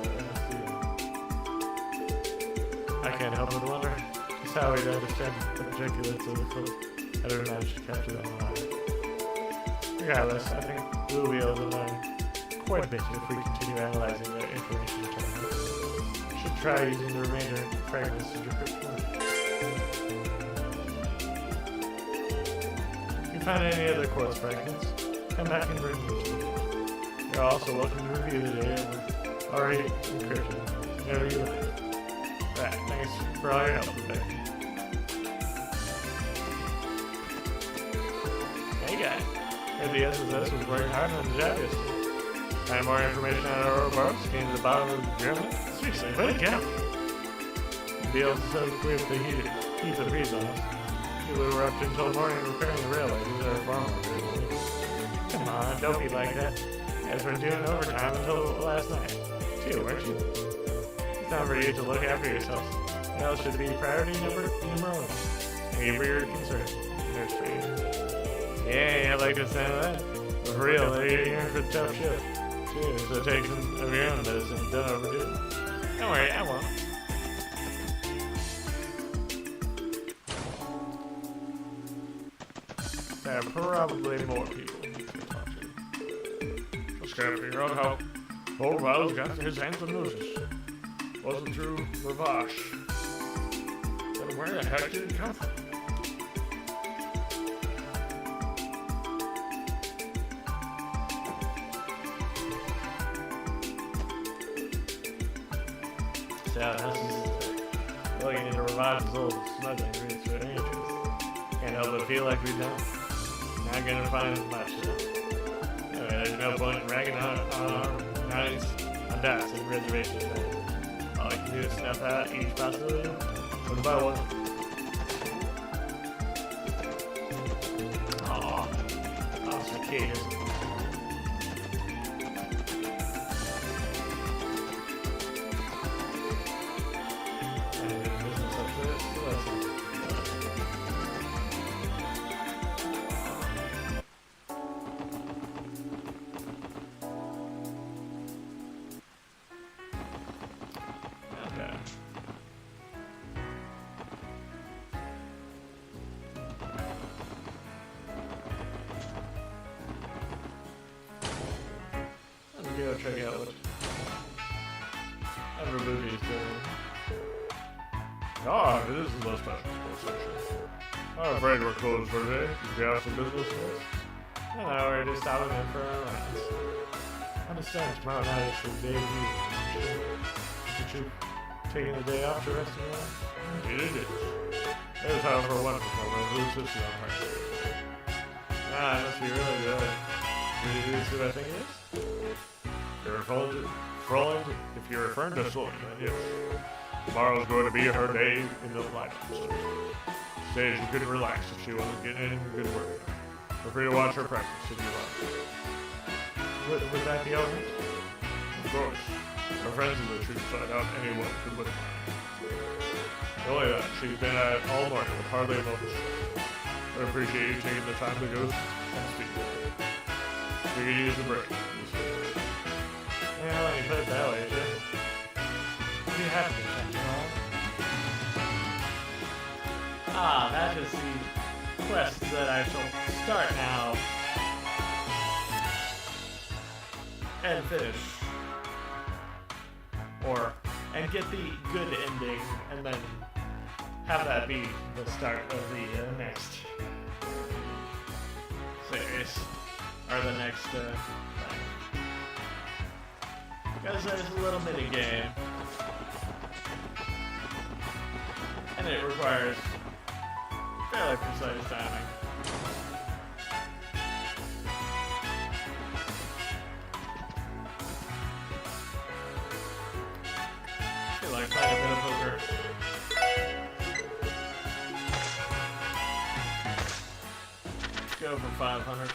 I can't help but wonder just how we'd understand the particulates of the cult had we managed to capture them alive. Regardless, I think we'll be able to learn quite a bit if we continue analyzing the information we can. We should try using the remainder fragments to decrypt them. If you find any other quartz fragments, come back and bring them to me. You're also welcome to review the data we've already encrypted, whenever you like. Right, thanks for all your help today. Hey guys, heard the SSS was working hard on the job yesterday. Find more information on our robots, came to the bottom of the drill. Seriously, let it go. Be able to so quick the heat the breeze on us. We were up until morning repairing the railway. These are farm workers. Come on, don't be like that. As we're doing overtime until last night. Too, weren't you? It's time for you to look after yourself. That should be priority number one. Thank you for your concern, Nurse Fraser. Yeah, I like the sound of that. But for real, they're here for the tough shift. Cheers, so take some of your own medicine. Don't overdo it. Don't worry, I won't. There are probably more people to talk to. Just gotta figure out how old Wiles got his hands on Moses. Wasn't through Ravash. But where the heck did it come from? Sad houses. Looking into Ravage's old smuggling routes for interest. Can't help but feel like we don't. Not gonna find much though. Anyway, there's no point in ragging on dots and reservations. All I can do is snuff out each possibility, one by one. Aww. Awesome kid, isn't it? Go check out what everybody is doing. Ah, it is the most special station. I'm afraid we're closed for today. Do you have some business for us? No, we're just stopping in for our rounds. I understand tomorrow night is your debut. Should you taking the day off to rest of your life? It is. It was time for one performance. Who's this on her? Ah, it must be really good. Is this what I think it is? If you're referring to Sully, then yes. Tomorrow's going to be her day in the lineup, so stage you could relax if she wasn't getting any good work. Feel free to watch her practice if you like. Would that be alright? Of course. Our friends in the troop side out anyone who wouldn't mind. Not only that, she's been at it all morning with hardly a moment. I appreciate you taking the time to go and speak with her. We could use a break. Yeah, let me put it that way, sir. You have to be after all. Ah, that is the quest that I shall start now. And finish. And get the good ending, and then have that be the start of the next series. Or the next thing. Because there's a little mini game. And it requires fairly precise timing. I feel like playing a bit of poker. Let's go for 500.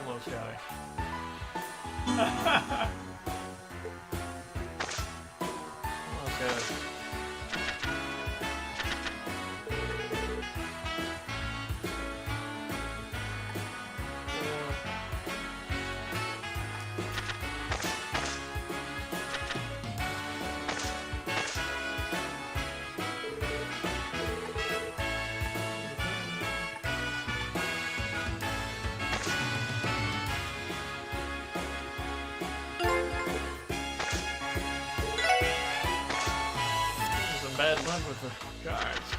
Almost got it. Almost got it. Bad luck with the cards.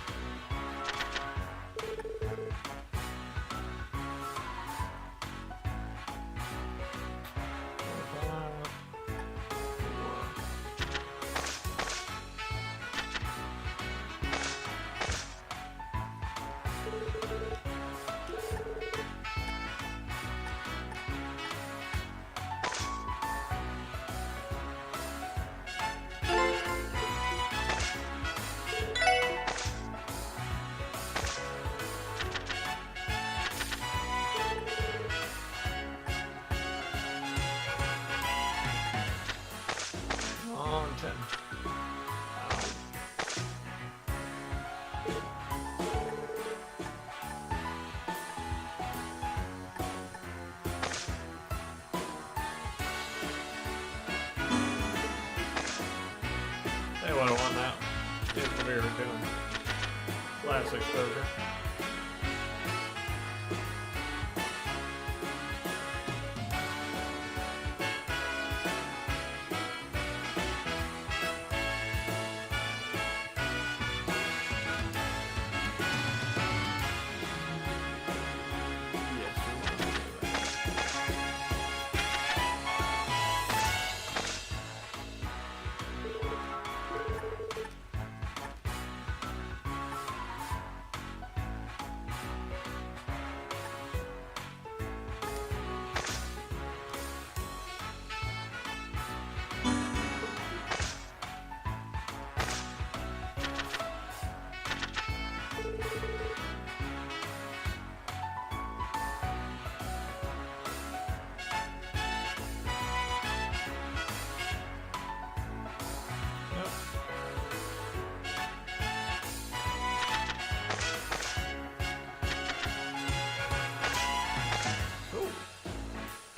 They would have won that. Did what they were doing. Last exposure.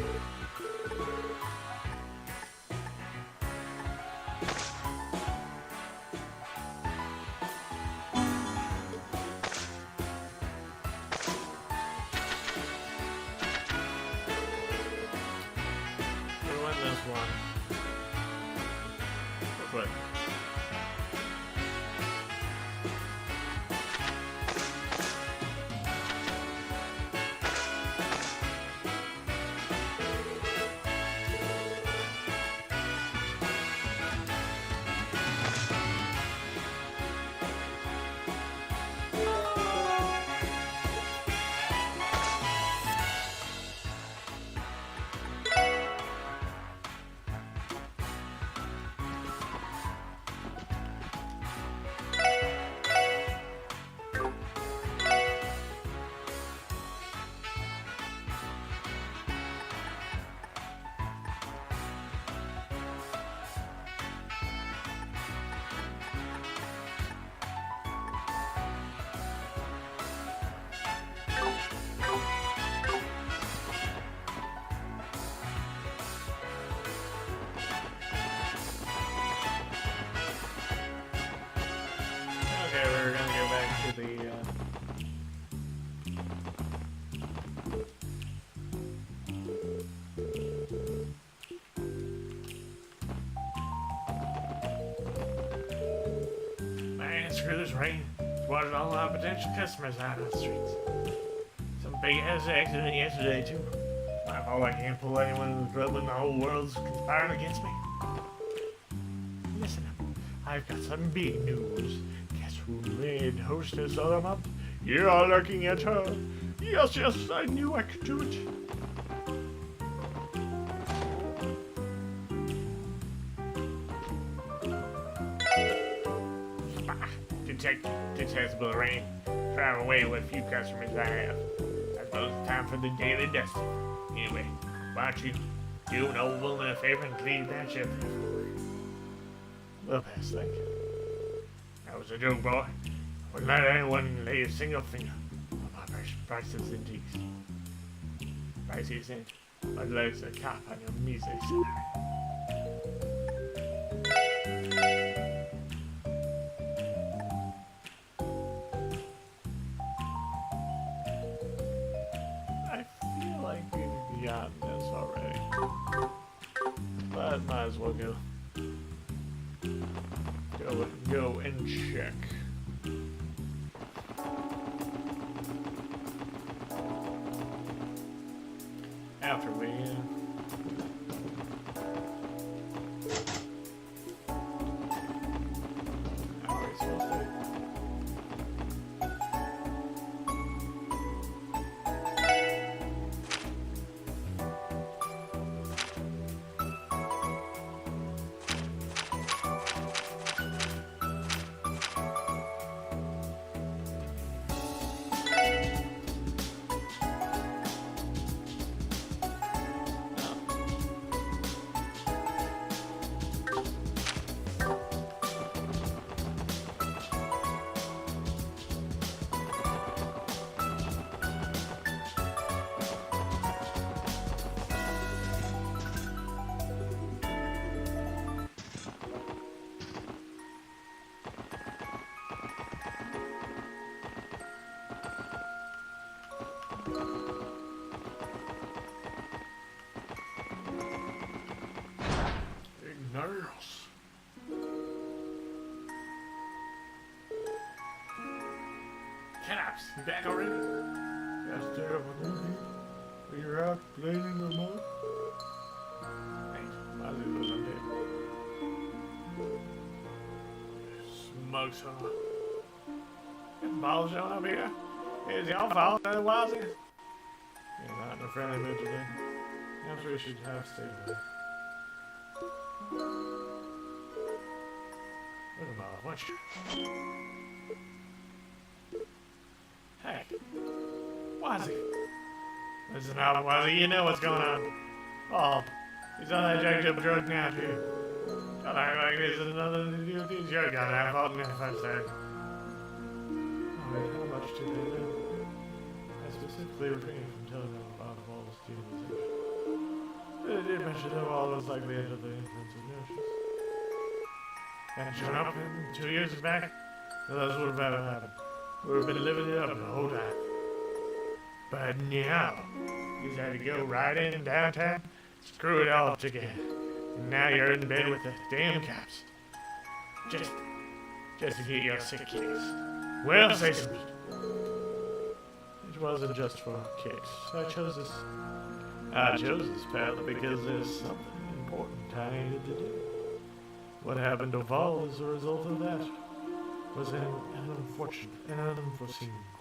We win this one. But okay, we're gonna go back to the. Man, screw this rain. It's watered all our potential customers out of the streets. Some big ass accident yesterday, too. My fault I can't pull anyone in the trouble and the whole world's conspiring against me. Listen up. I've got some big news. Guess who made hostess of the month? You're looking at her. Yes, yes, I knew I could do it. Detestable rain. Drive away what few customers I have. I suppose it's time for the daily dusting. Anyway, why don't you do an old woman a favor and clean that ship? Well past thank you. That was a joke, boy. Wouldn't let anyone lay a single finger on my prices in teas. Prices in, but there's a cap on your measly salary. I feel like we've gotten this already, but might as well go and check. After we how are we supposed to? Nurse. Caps, you back already? That's terrible, movie. You're out playing the remote? Thanks. I think those are dead. Smoke some. Ball showing up here. Is y'all fault otherwise? You're not in a friendly mood today. I'm sure you should have stayed away. Wait a minute, what's Hey, Wazzy. Listen up, Wazzy, you know what's going on. Oh, he's on that jacked up drug now, too. Don't act like this is nothing to do with these. You're gonna have fault in the first time. Oh, wait, how much do they know? I specifically refrained from telling them about all this deal. did mention that all was likely under the influence of notions. And shown up in 2 years back, those would have ever happened. We would have been living it up the whole time. But now, you had to go right in downtown, screw it all together. And now you're in bed with the damn cops. Just to get your sick kicks. Well, say something. It wasn't just for kicks. I chose this path because there's something important I needed to do. What happened to Vol as a result of that was an unforeseen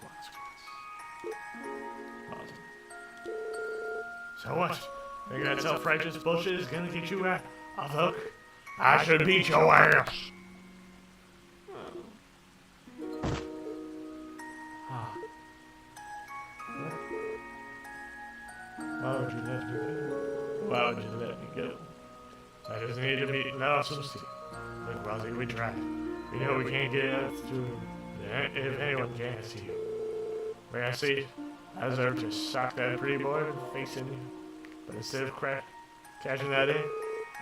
consequence. So what? Think that self-righteous bullshit is gonna get you out off the hook? I should beat your ass! Why would you let me go? Why would you let me go? I just need to be some steam. Look, Rosie, we tried. We know we can't get out through. If anyone can see you. May I see? I deserve to sock that pretty boy in the face in you. But instead of catching that in,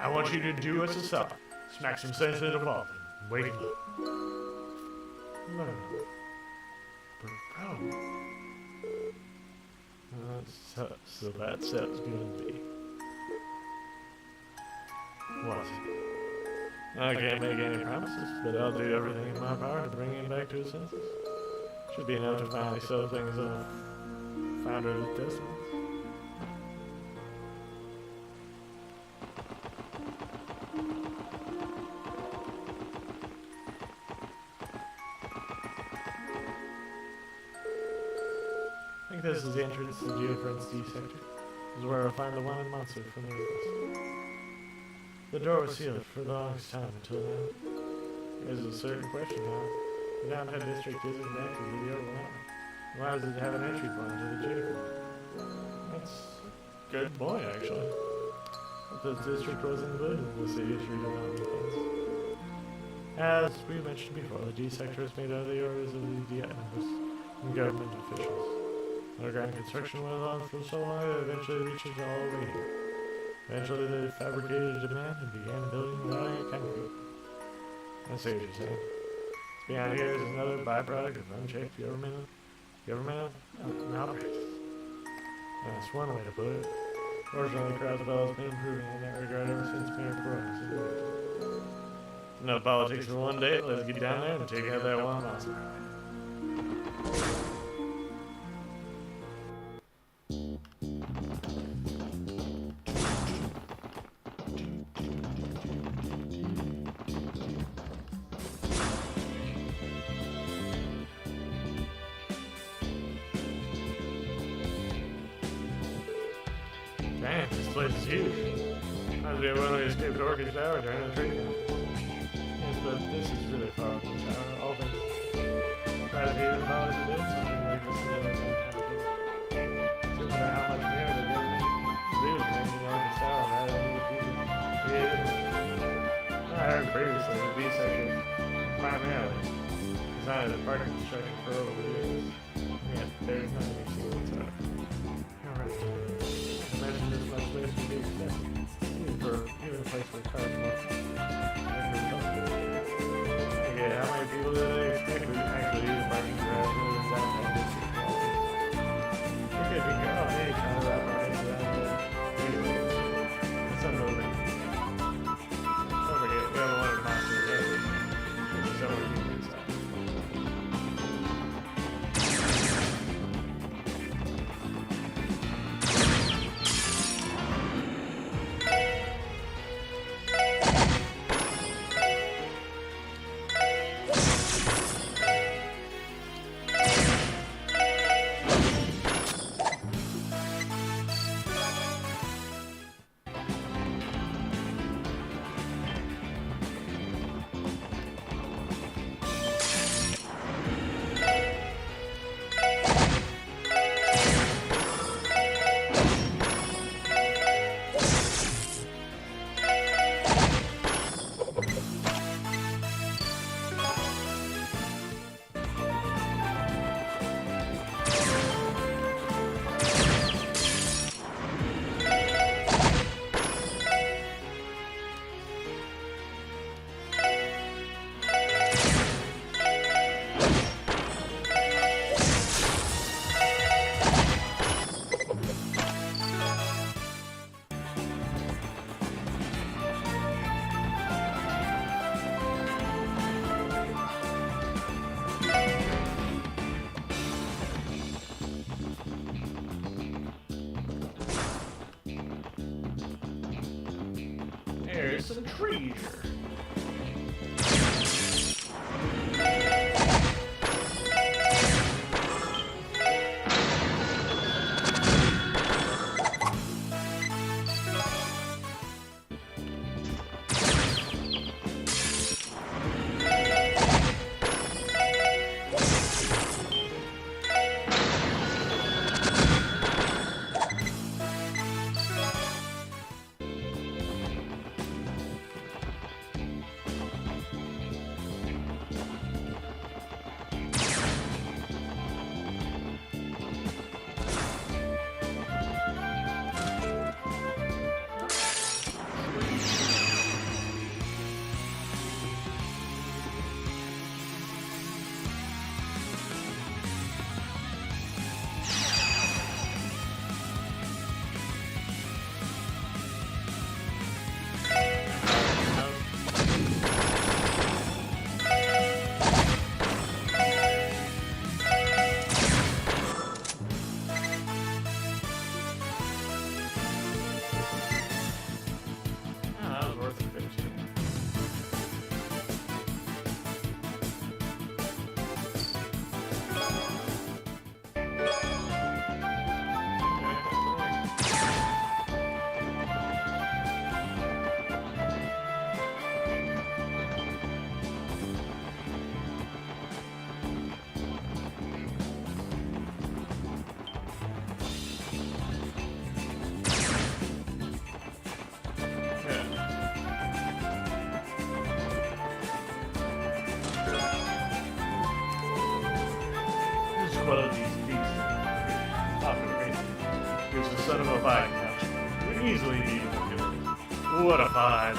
I want you to do us a solid. Smack some sense into the ball and wake him up. No. Bro. So that sounds good to me. What? I can't make any promises, but I'll do everything in my power to bring him back to his senses. Should be enough to finally settle things on founder of the destiny. I think this is the entrance to the Geofriend's D sector. This is where I'll find the one monster from the request. The door was sealed for the longest time until now. There's a certain question now. The downtown district isn't actively overwhelmed. Why does it have an entry point to the Geofriend? That's a good point, actually. If the district was included in the city's redevelopment plans. As we mentioned before, the D sector is made out of the orders of the D members and government officials. Underground construction went on for so long that it eventually reaches all the way here. Eventually they fabricated a demand and began building without any concrete. I see what you're saying. Behind here is another byproduct of unchecked governmental malpractice. That's one way to put it. Fortunately, Crowdwell has been improving in that regard ever since Mayor Perot was elected. No politics for one day, let's get down there and take out that one monster. Man, this place is huge. Reminds me of when we escaped Orchid Tower during the treatment. Yes, but this is really far from the tower. All things try to be as far as it is, something like this is another time. No matter how much nearer the government lives in the Orchid Tower, rather than the people created. I heard previously the B section primarily designed as a parking construction for over the years. Yet there's nothing you see whatsoever. You're right. Imagine this much space would be excessive, even a place where cars walk. Okay, how many people do they expect to actually use parking garage in the downtown district? It could be gone any time of that parking garage. It's unmoving. Don't forget, we have a lot of monsters there. There's so many people inside. there's some treasure. One of these beasts. Gives the son of a vine catch. Would easily be him. What a find. I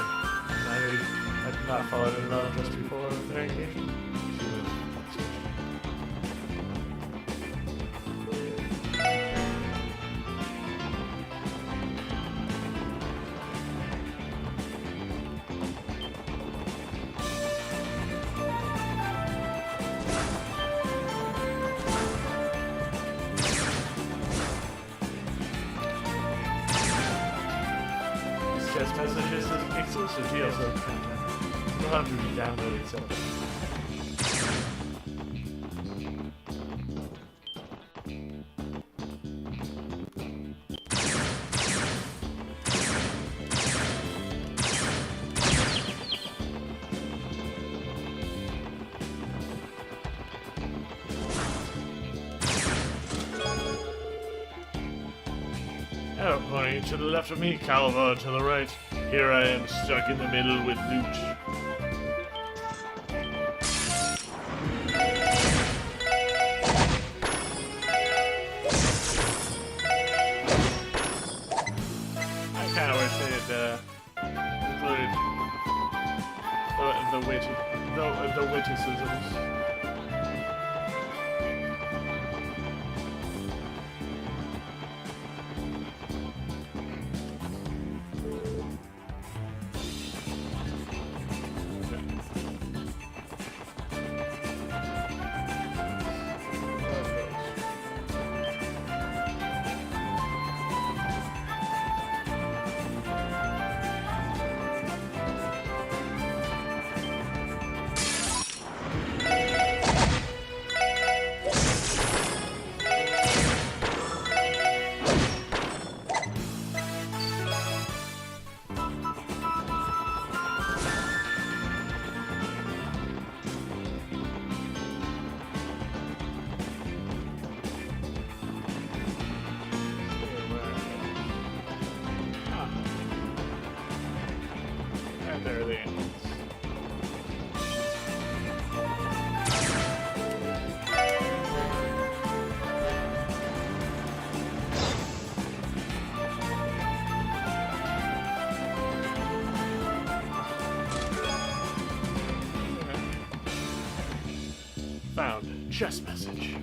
did not fall in love just before their engagement. She was Chess messages is exclusive DLC content. You'll have to re-download it separately. Oh, pony to the left of me, Calvar to the right. Here I am stuck in the middle with loot. I kinda wish they had included the witticisms. There they are. Found chess message.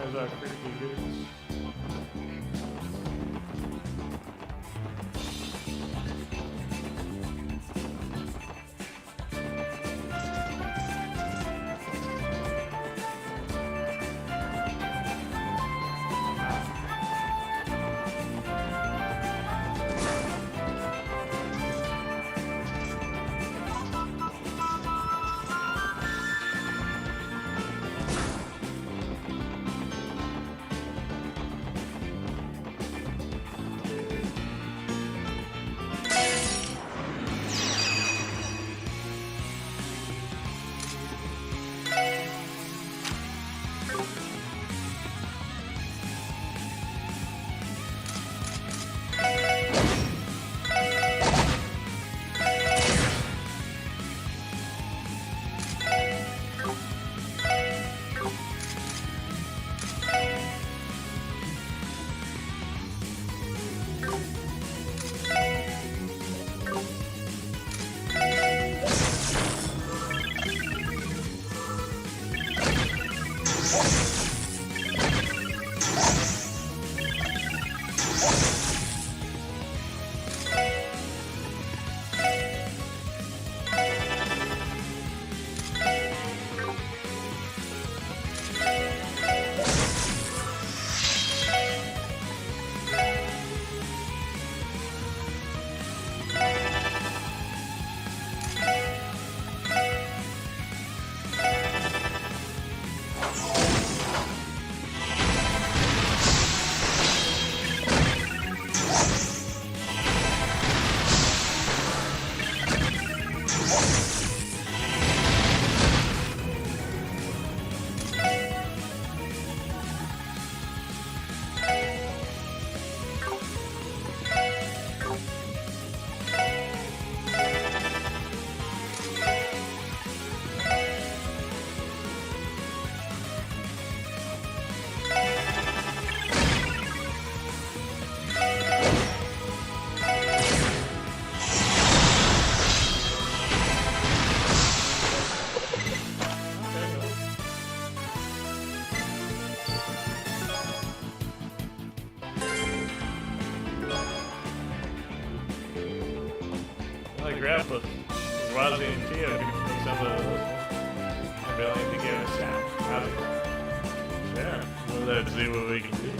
How's our crispy goodness? Grandpa, Rosie and Theo can make some of those. I'm willing to give a shot. How's it? Sure. Well, let's see what we can do.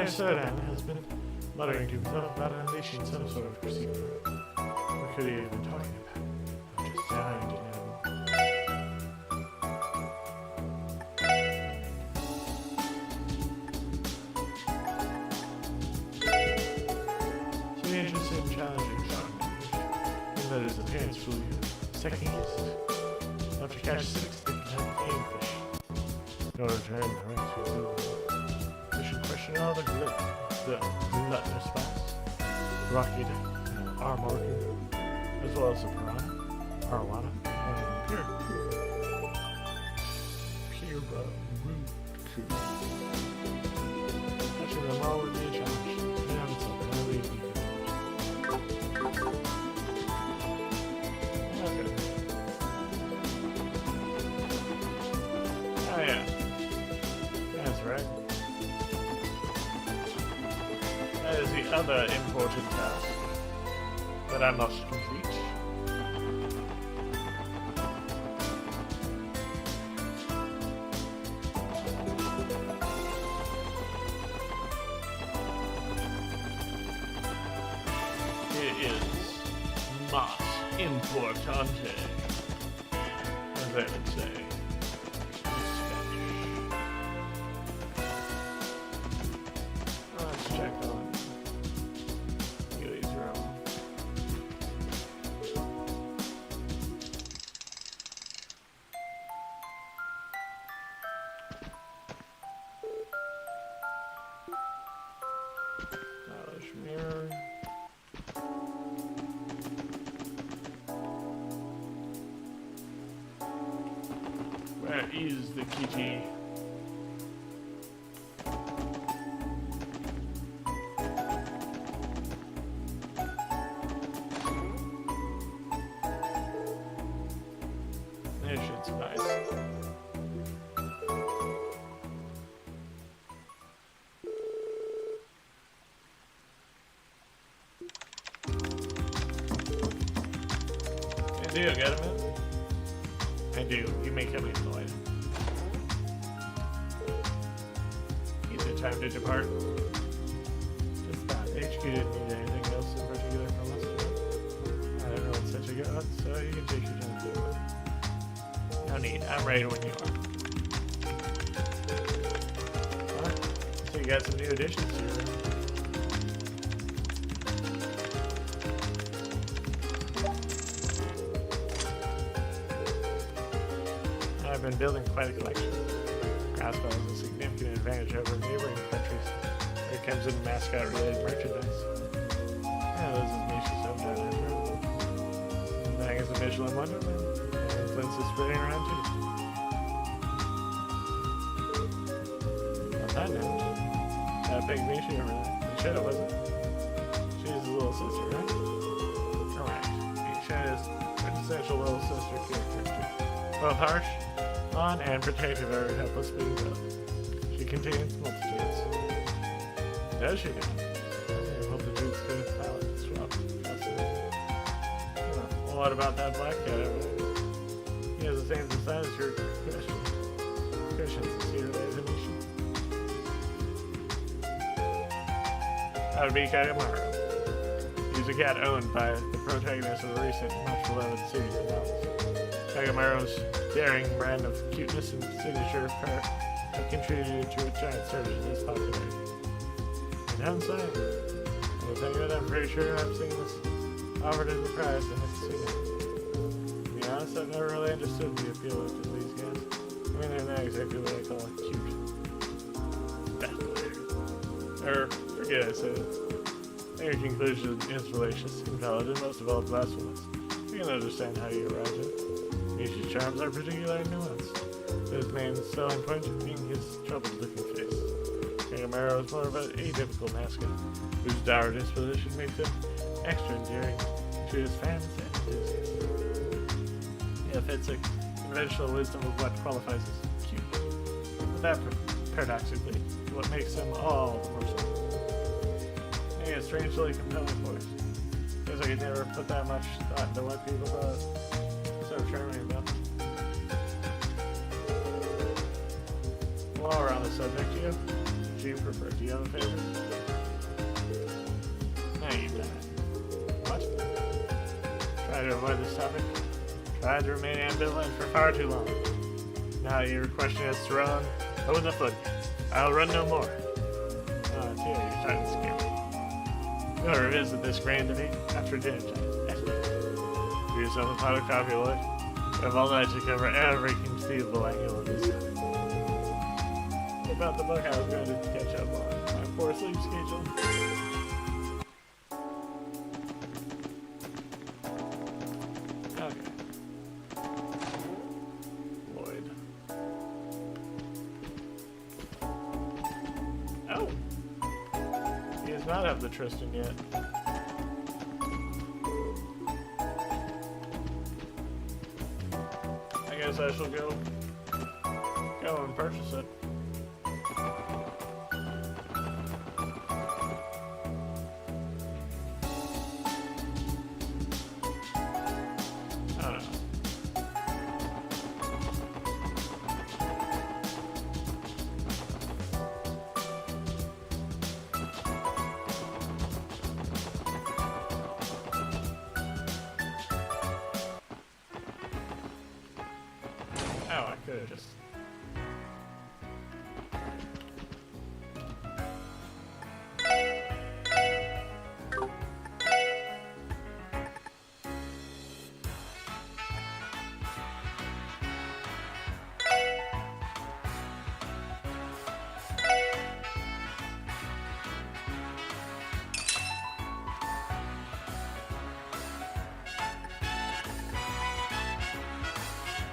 Mayor Sodan has been muttering to himself about unleashing some sort of procedure. What could he have been talking about? I'm just dying to know. So you're interested in challenging shark language, even though his appearance fool you. Second east. After catch 6 different types of game fish. In order to earn the right to do you should question all the gluttonous spots, rocky and armor, as well as the piranha, arowana, and pure root coup. Touching them all would be a challenge. You have something really unique. Okay. Oh yeah. That's right. That is the other important task that I must complete. It is mas importante, as they would say. Let's check on Gilly's room. Stylish mirror. Where is the kitty? There should suffice. I do, get him in? I do. You may come in, Lloyd. Is it time to depart? Just that. HQ didn't need anything else in particular from us today. Everyone's such a god, so you can take your time to do it. No need. I'm ready when you are. Alright. So you got some new additions to your room. I've been building quite a collection. Crossbow has a significant advantage over neighboring countries when it comes in mascot-related merchandise. Yeah, this is Misha's hometown, Azure. Bang is a Michelin Wonderland, and Flint's is spreading around too. On that note, that big Misha over there, Misha, was it? She's his little sister, right? Correct. Misha is quintessential little sister character. Both harsh, on, and protective of her helpless being girl. She contains multitudes. Does she now? Multitudes to pilot and swap. Well, what about that black cat over there? He has the same design as your Christian. Christian's a sea-related mission. That would be Kagamaru. He's a cat owned by the protagonist of the recent, much-beloved series of novels. Kagamaru's daring brand of cuteness and signature purr have contributed to a giant surge in his popularity. The downside? Well, tell you what, I'm pretty sure I've seen this offered as a prize and it's seen it. To be honest, I've never really understood the appeal of these guys. I mean, they're not exactly what I call cute. Or, forget I said it. Their conclusion is fallacious, invalid, and most of all blasphemous. You can understand how you arrived at it. Misha's charms are particularly nuanced. His main selling point being his troubled-looking face. Kagamaru is more of an atypical mascot, whose dour disposition makes him extra endearing to his fans and enthusiasts. If it's a conventional wisdom of what qualifies as cute, but that paradoxically is what makes him all the more so. He has a strangely compelling voice. Guess I could never put that much thought into what people thought. So charming about them. While we're on the subject, do you prefer? Do you have a favorite? No, you don't. What? Try to avoid this topic. Tried to remain ambivalent for far too long. Now your question is thrown. Open the floodgates. I'll run no more. Oh, it's here. You're starting to scare me. We'll revisit this grand debate after dinner time. Do yourself a pot of coffee, Lloyd. We have all night to cover every conceivable angle of this topic. What about the book I was going to catch up on? My poor sleep schedule. Okay. Lloyd. Oh! He does not have the Tristan yet. I guess I shall go and purchase it. I don't know. Oh, I could have just.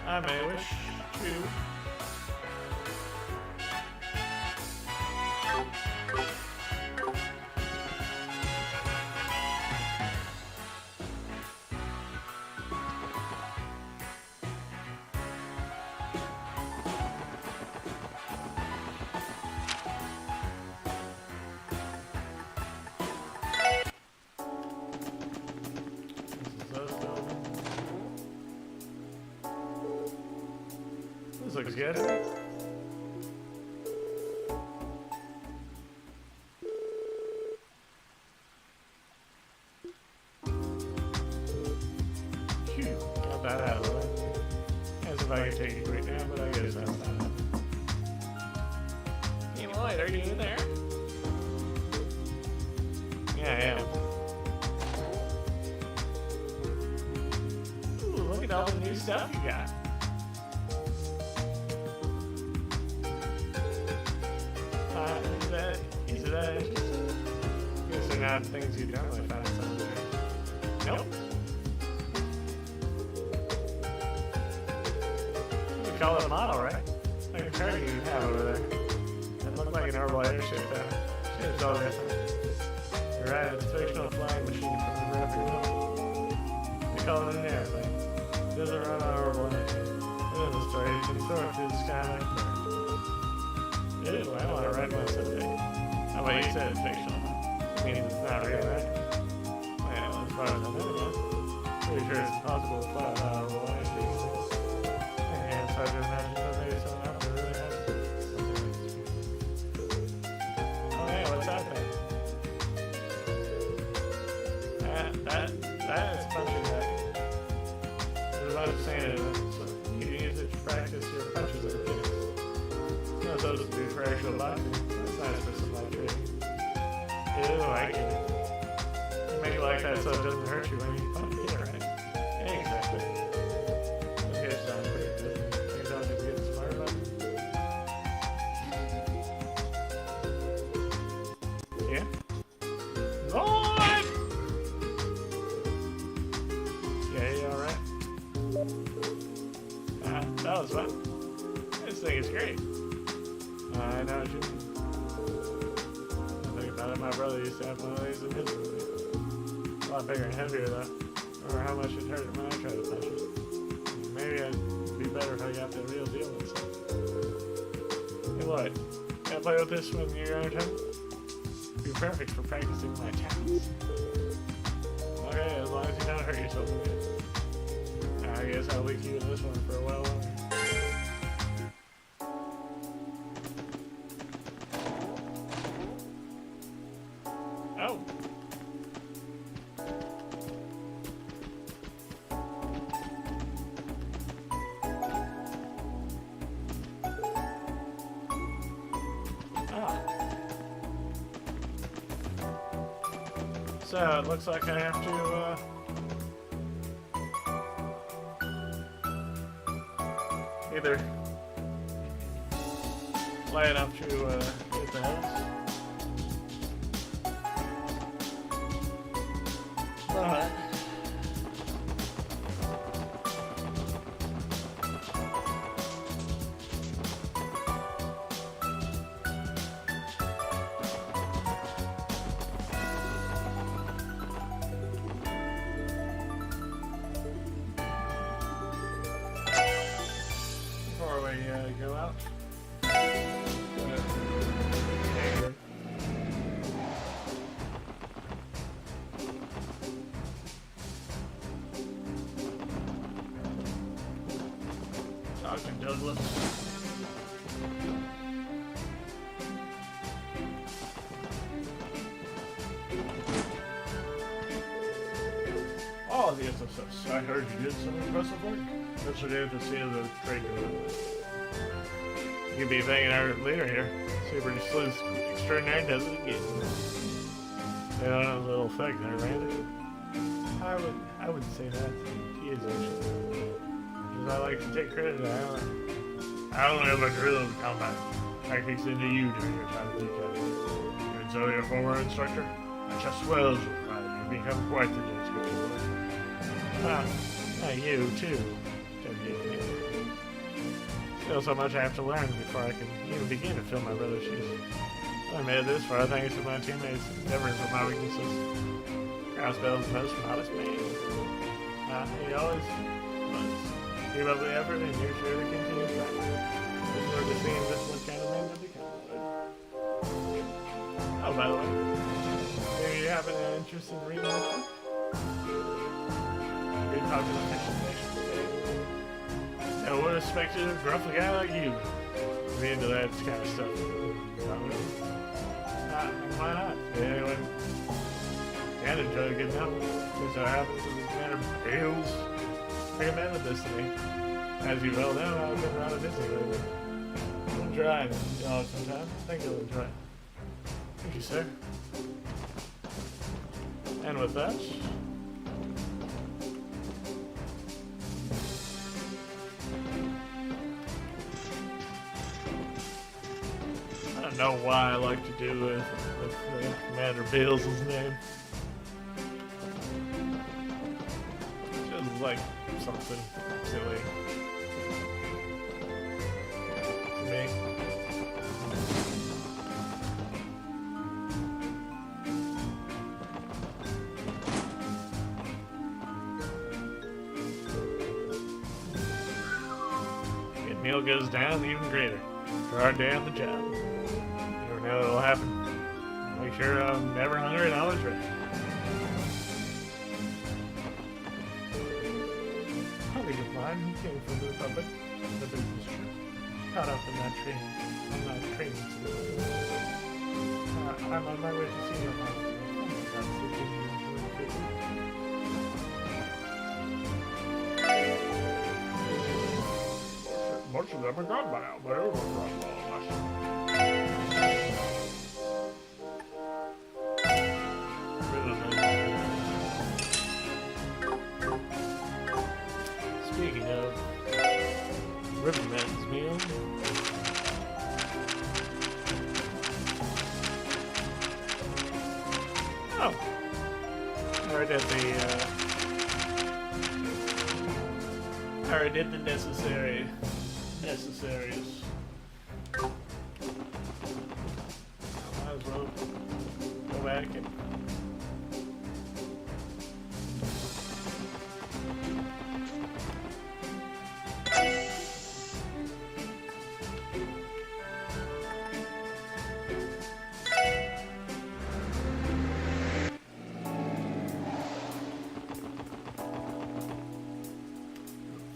I may wish to. This looks good. Phew, got that out of the way. As if I could take it right now, but I guess that's not happening. Hey Lloyd, are you in there? Yeah, I am. Ooh, look at all the new stuff you got. Is that interesting? Guess they're not things you normally find in some game. Nope. You call it a model, right? Like a car you have over there. That looked like an orbital airship, though. Shape's all different. You're right, it's a fictional flying machine from the graphic novel. They call it an airplane. It doesn't run on orbital energy. Within the story, you can soar through the sky like that. Ew, I want to ride one someday. How about you said it's fictional? Means it's not real, right? Well, as far as I know, yeah. Pretty sure it's possible to fly without orbital energy. Yeah, it's hard to imagine that maybe someone out there really has something like this. Oh yeah, what's happening? That is punching bag. There's a lot of sand in it, so you can use it to practice your punches in the kids. It's not supposed to be for actual boxing. That's nice for some light training. Ew, I get it. You make it like that so it doesn't hurt you when you punch it, right? Yeah, exactly. Those guys sound pretty good. You don't just get smart about it. Yeah? Lord! Yeah, you alright? That was fun. This thing is great. I know what you mean. Think about it, my brother used to have one of these in his movie. A lot bigger and heavier though. I remember how much it hurt when I tried to punch it. Maybe it'd be better if I got the real deal instead. Hey Lloyd, can I play with this when you're out of town? It'd be perfect for practicing my talents. Okay, as long as you don't hurt yourself again. I guess I'll leave you in this one for a while longer. Ah. So it looks like I have to either fly it up to hit the house. But before we go out, Dr. Douglas. Oh, the SSS. I heard you did some impressive work. Yesterday at the scene of the trade development. You could be thanking our leader here. Super sleuth extraordinary does it again. Yeah, a little effect there, Randy. I wouldn't say that. He is actually. Because I like to take credit. I don't know much real combat tactics into you during your time at the academy. Even so, your former instructor, I just swells with pride. You've become quite the description. Ah, you too. Still so much I have to learn before I can even begin to fill my brother's shoes. I made this far thanks to my teammates endeavoring for my weaknesses. Crossbell's most modest man. He always was. Keep up the effort and you're sure to continue that. There's no seeing just what kind of man to become. Oh, by the way, maybe you have an interest in reading this book? Read popular fiction today. I would have expected a gruffy guy like you to be into that kind of stuff. Why not? Anyway, and enjoy a good novel. Since I happen to be kind of Bales recommended this to me. As you well know, I've been around a Disney lately. You'll try it sometime. I think you'll enjoy it. Thank you, sir. And with that, I don't know why I like to do with Commander Bales' name. Just like something silly to me. If meal goes down, even greater. For our day on the job. Never know what'll happen. Make sure I'm never hungry and always ready. Probably good line. He came from the public. The business trip. Caught up in that train. I'm not training to I'm on my way to see your mom. Much of them are gone by now, but it was Speaking of Riverman's meal, oh, I already did the necessaries. I might as well go back and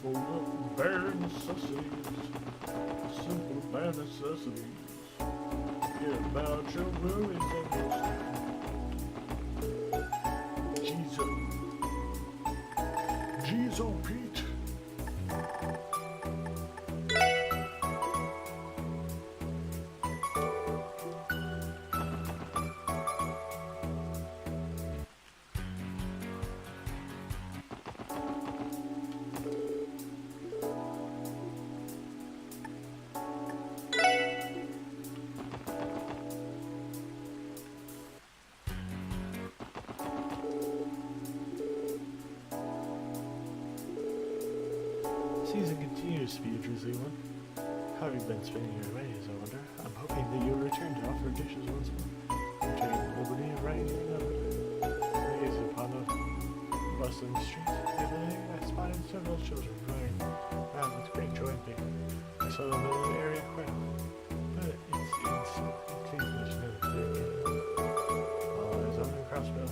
full of bare necessities. Simple bare necessities. Forget about your worries and your is old Pete. Season continues to be a drizzly one. How have you been spending your days, I wonder? I'm hoping that you'll return to offer dishes once more. Returning the liberty of writing another. Gaze upon the bustling streets. The other day, I spotted several children running around with great joy and vigor. I saw them in the area quite often, but it seems much never clear again. All eyes on the crossbow.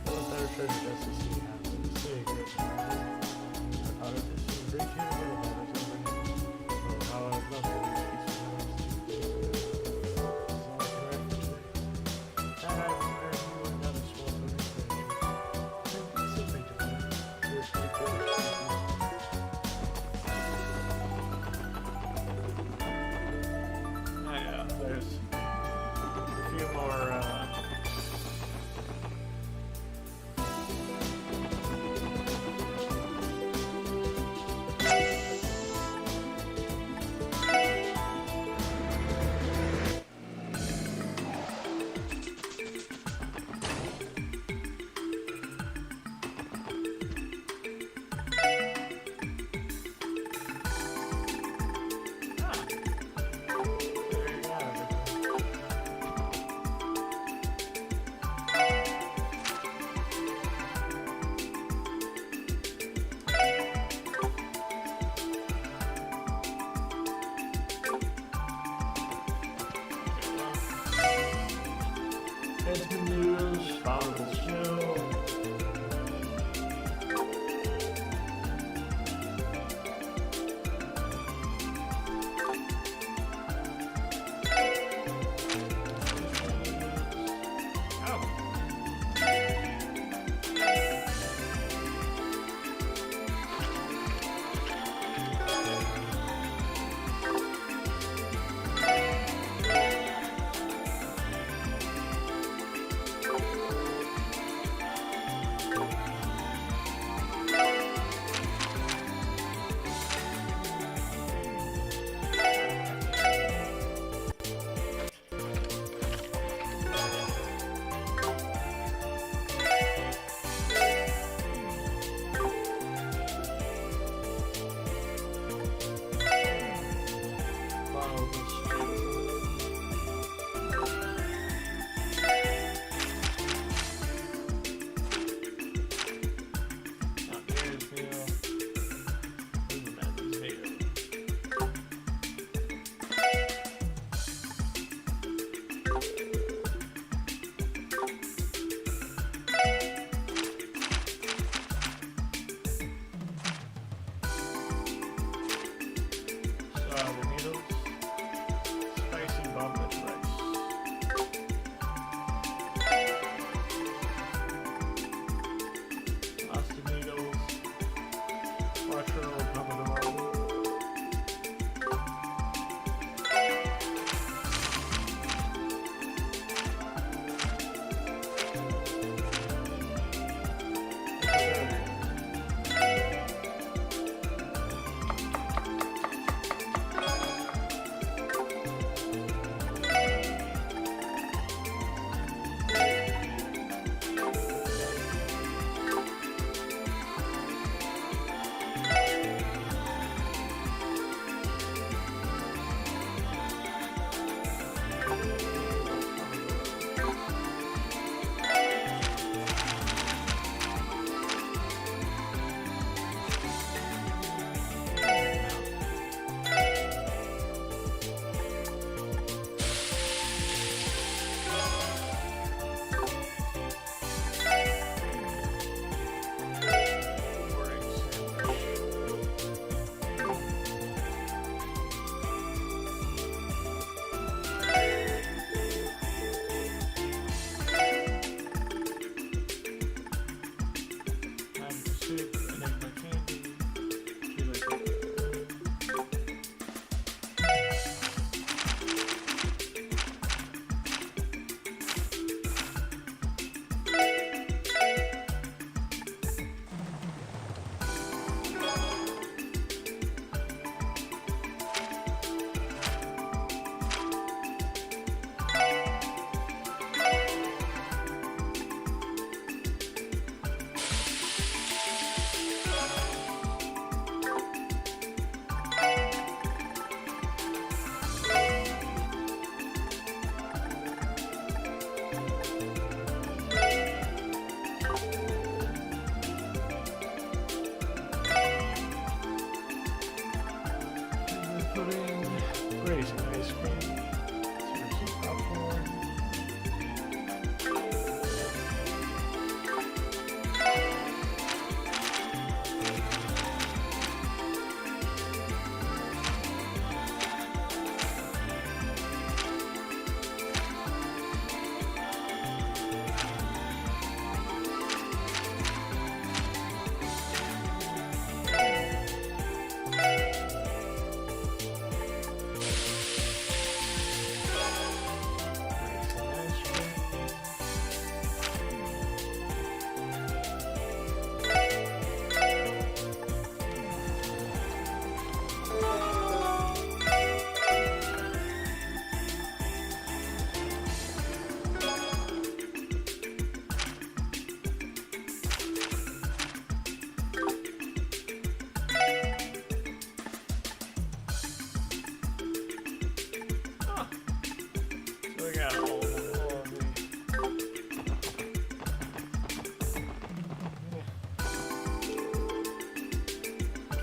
What better treasure does the city have than the city gets? I thought of this in great care.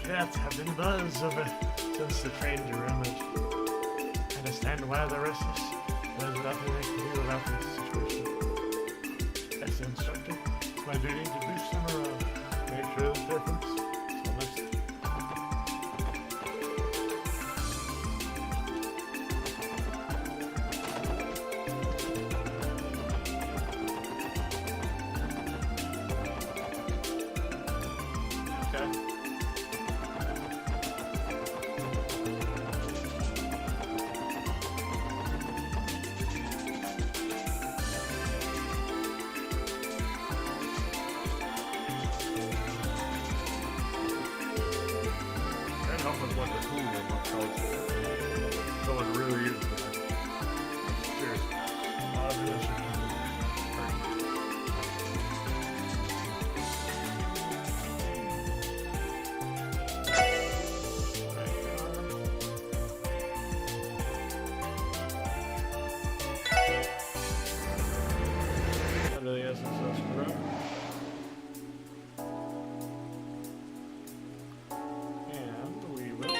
cats have been buzz over since the train derailment. I understand why they're restless. There's nothing they can do about this situation. As the instructor, it's my duty to boost them around. Make sure there's difference. So let's Someone really is that. Seriously. Under the essence of screw. And we will.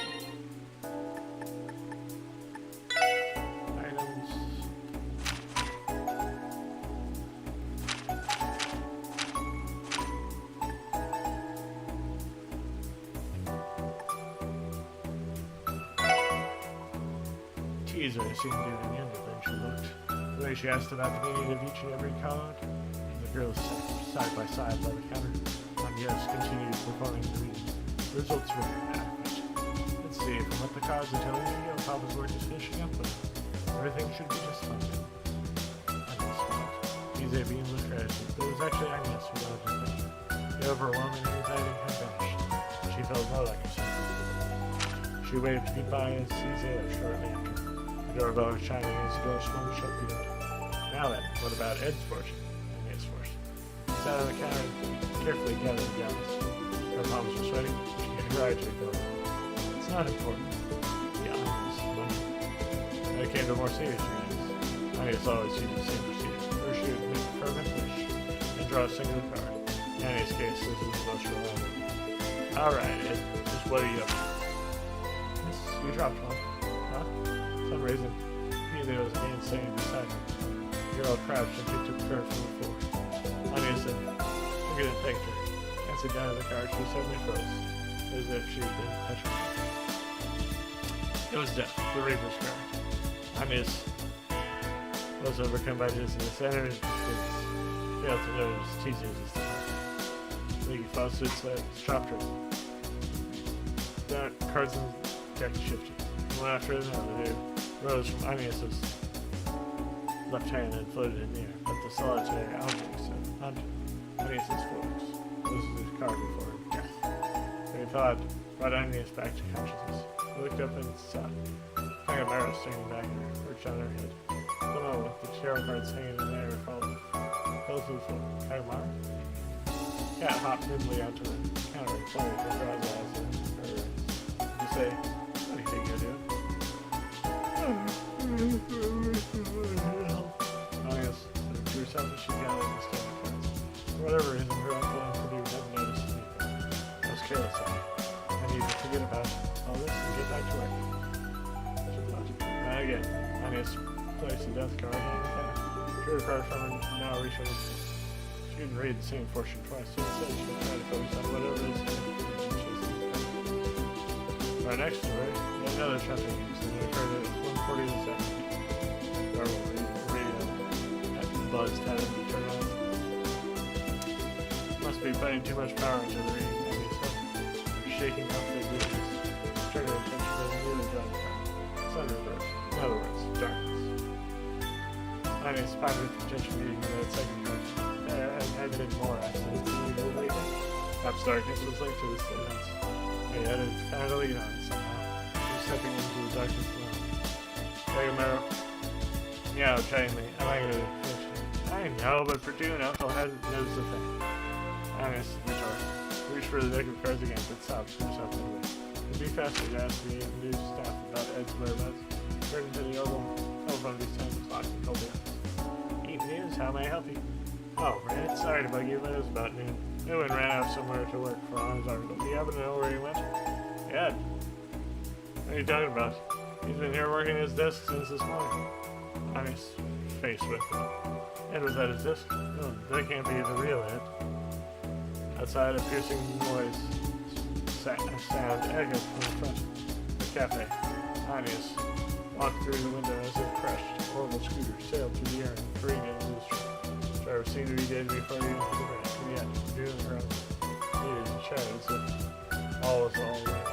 Items. Teaser seemed to be the end of when she looked. The way she asked about the meaning of each and every card. The girls sat side by side by the counter. Yes continued performing the reading. The results were adequate. Let's see, from what the cards are telling me, your father's work is finishing up, but everything should be just fine. Agnes smiled. Easy being looked at. It was actually Agnes who loved him. The overwhelming anxiety had vanished. She felt more like herself. She waved goodbye as Caesar shortly after. The doorbell was chiming as the door swung shut behind her. Now then, what about Ed's portion? Agnes' portion. He sat on the counter and carefully gathered the gallons. Her palms were sweating. She tried to go. It's not important. The honest money. When it came to more serious matters, Agnes always used the same procedure. First she would make a fervent wish and draw a single card. In Annie's case, this was the most reliable. Alright, Ed, just what are you up to? Miss, you dropped one. Huh? For some reason, Peter was again standing beside her. The girl crouched and picked up the card from the floor. Anya said, "I'm gonna thank her." And sit down to the card, she suddenly froze, as if she had been petrified. It was death, the Reaper's card. Agnes was overcome by dizziness and her failed to notice Teaser's is the top. Leaky Fawcett's chopped her. The cards in the deck shifted. One after another, they rose from Agnes's left hand and floated in the air, but the solitary objects of Agnes's forks. This is his card before death. They thought brought Agnes back to consciousness. He looked up and saw Kagamera staring back at her, perched on her head. The moment the tarot cards hanging in the air fell to the floor. Kagamera? Cat hopped nimbly onto the counter and pointed with her eyes and her eyes. Did you say, what do you think you're doing? Agnes drew herself as she gathered the stone cards. For whatever reason, her uncle and Purdue hadn't noticed anything. I was careless of it. I needed to forget about all this and get back to work. She thought. And again, Agnes placed the death card on the counter. Drew a card from her, now reached over. She didn't read the same portion twice, so instead she would try to focus on whatever it is she was thinking. Right next to her, yet another shotgun use, and it occurred at 1:40 in the second. Darwin at the buzz had him turn on. Must be putting too much power into the reading, I guess so. Shaking off the goodness. Trigger attention doesn't really drive the car. Sun reverse. In other words, darkness. Agnes spotted the attention reading in that second card. Had been more accidents than we believed. Perhaps darkness was linked to this event. They had found a lead on it somehow. She was stepping into the darkness alone. Kagamera meowed chidingly. I'm not going to finish it. I know, but Purdue and Uncle hadn't noticed a thing. Agnes retorted. Reached for the deck of cards again, but stopped herself anyway. It'd be faster to ask the new staff about Ed's whereabouts. Turned to the oval telephone these times was locked and told the office. Eat news, how may I help you? Oh, Red, sorry to bug you, but it was about noon. Newman ran off somewhere to work for Arm's article. Do you happen to know where he went? Ed. What are you talking about? He's been here working his desk since this morning. On his face with it. Ed was at his desk? No, that can't be the real Ed. Outside, a piercing noise sound echoed from the front of the cafe. Anius walked through the window as it crashed. Horrible scooter sailed through the air and careened into the street. Driver seemed to be dead before he entered the ramp, and yet, doing her own needed to chat as if all was all right.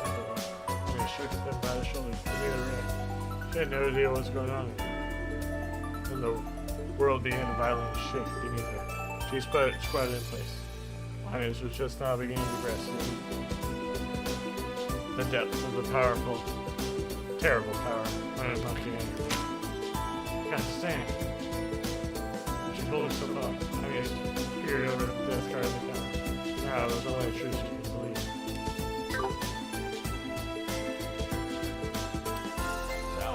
And he shook them by the shoulders to the other end. She had no idea what was going on. And the world began to violently shake beneath her. She squatted in place. Anius was just now beginning to grasp the depths of the powerful, terrible power running among the enemy. Can't stand. She pulled herself off. Anius peered over the death card of the counter. Now it was only a truth she could believe. So,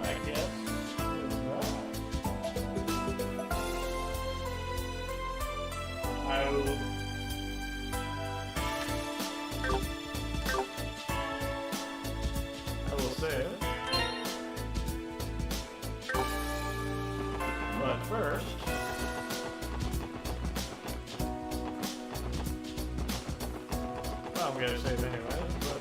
I guess. I will. I will say it. But first, well, I'm gonna save anyway. But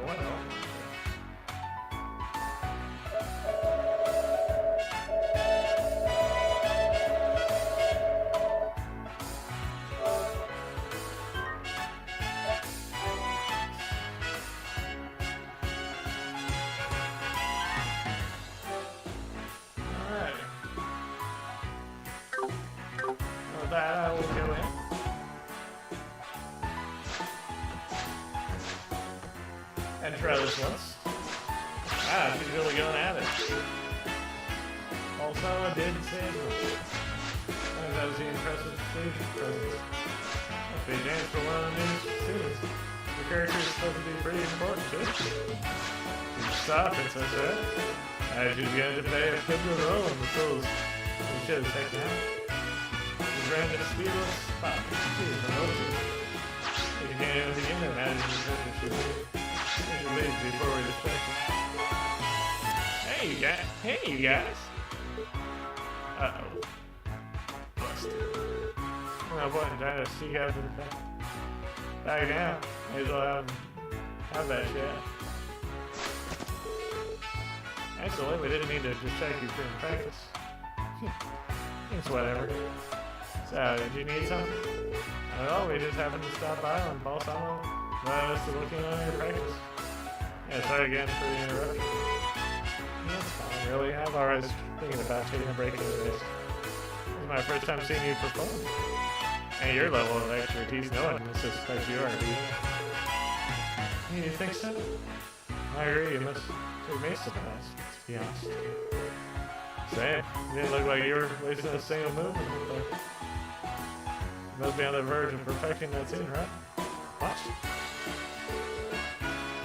what else? Alright. With that, I will go in. And try this once. Ah, she's really going at it. Also, I did say it. That was the impressive stage presence. Must be a dance for one of the new scenes. The character is supposed to be pretty important too. You stop, it's I said. As you began to play a pivotal role in the souls you should have taken out. You ran a speedless spot. Jeez, I hope so. You can't even begin to imagine the treasure she did. Before we distract. Hey you guys. Uh-oh. Busted. Oh boy, I'm trying to sneak out to the back. Back down. May as well have that shit. Actually, we didn't need to just check you during practice. It's whatever. So, did you need something? I don't know, we just happened to stop by on Balsamo. Us to looking on your practice. Yeah, sorry again for the interruption. Yeah, it's fine, really. I'm always thinking about taking a break in this. This is my first time seeing you perform. And your level of expertise, no one suspects you are, do you? You think so? I agree, you must take me surprised, to be honest. Same. You didn't look like you were wasting a single movement. You must be on the verge of perfecting that scene, right? What?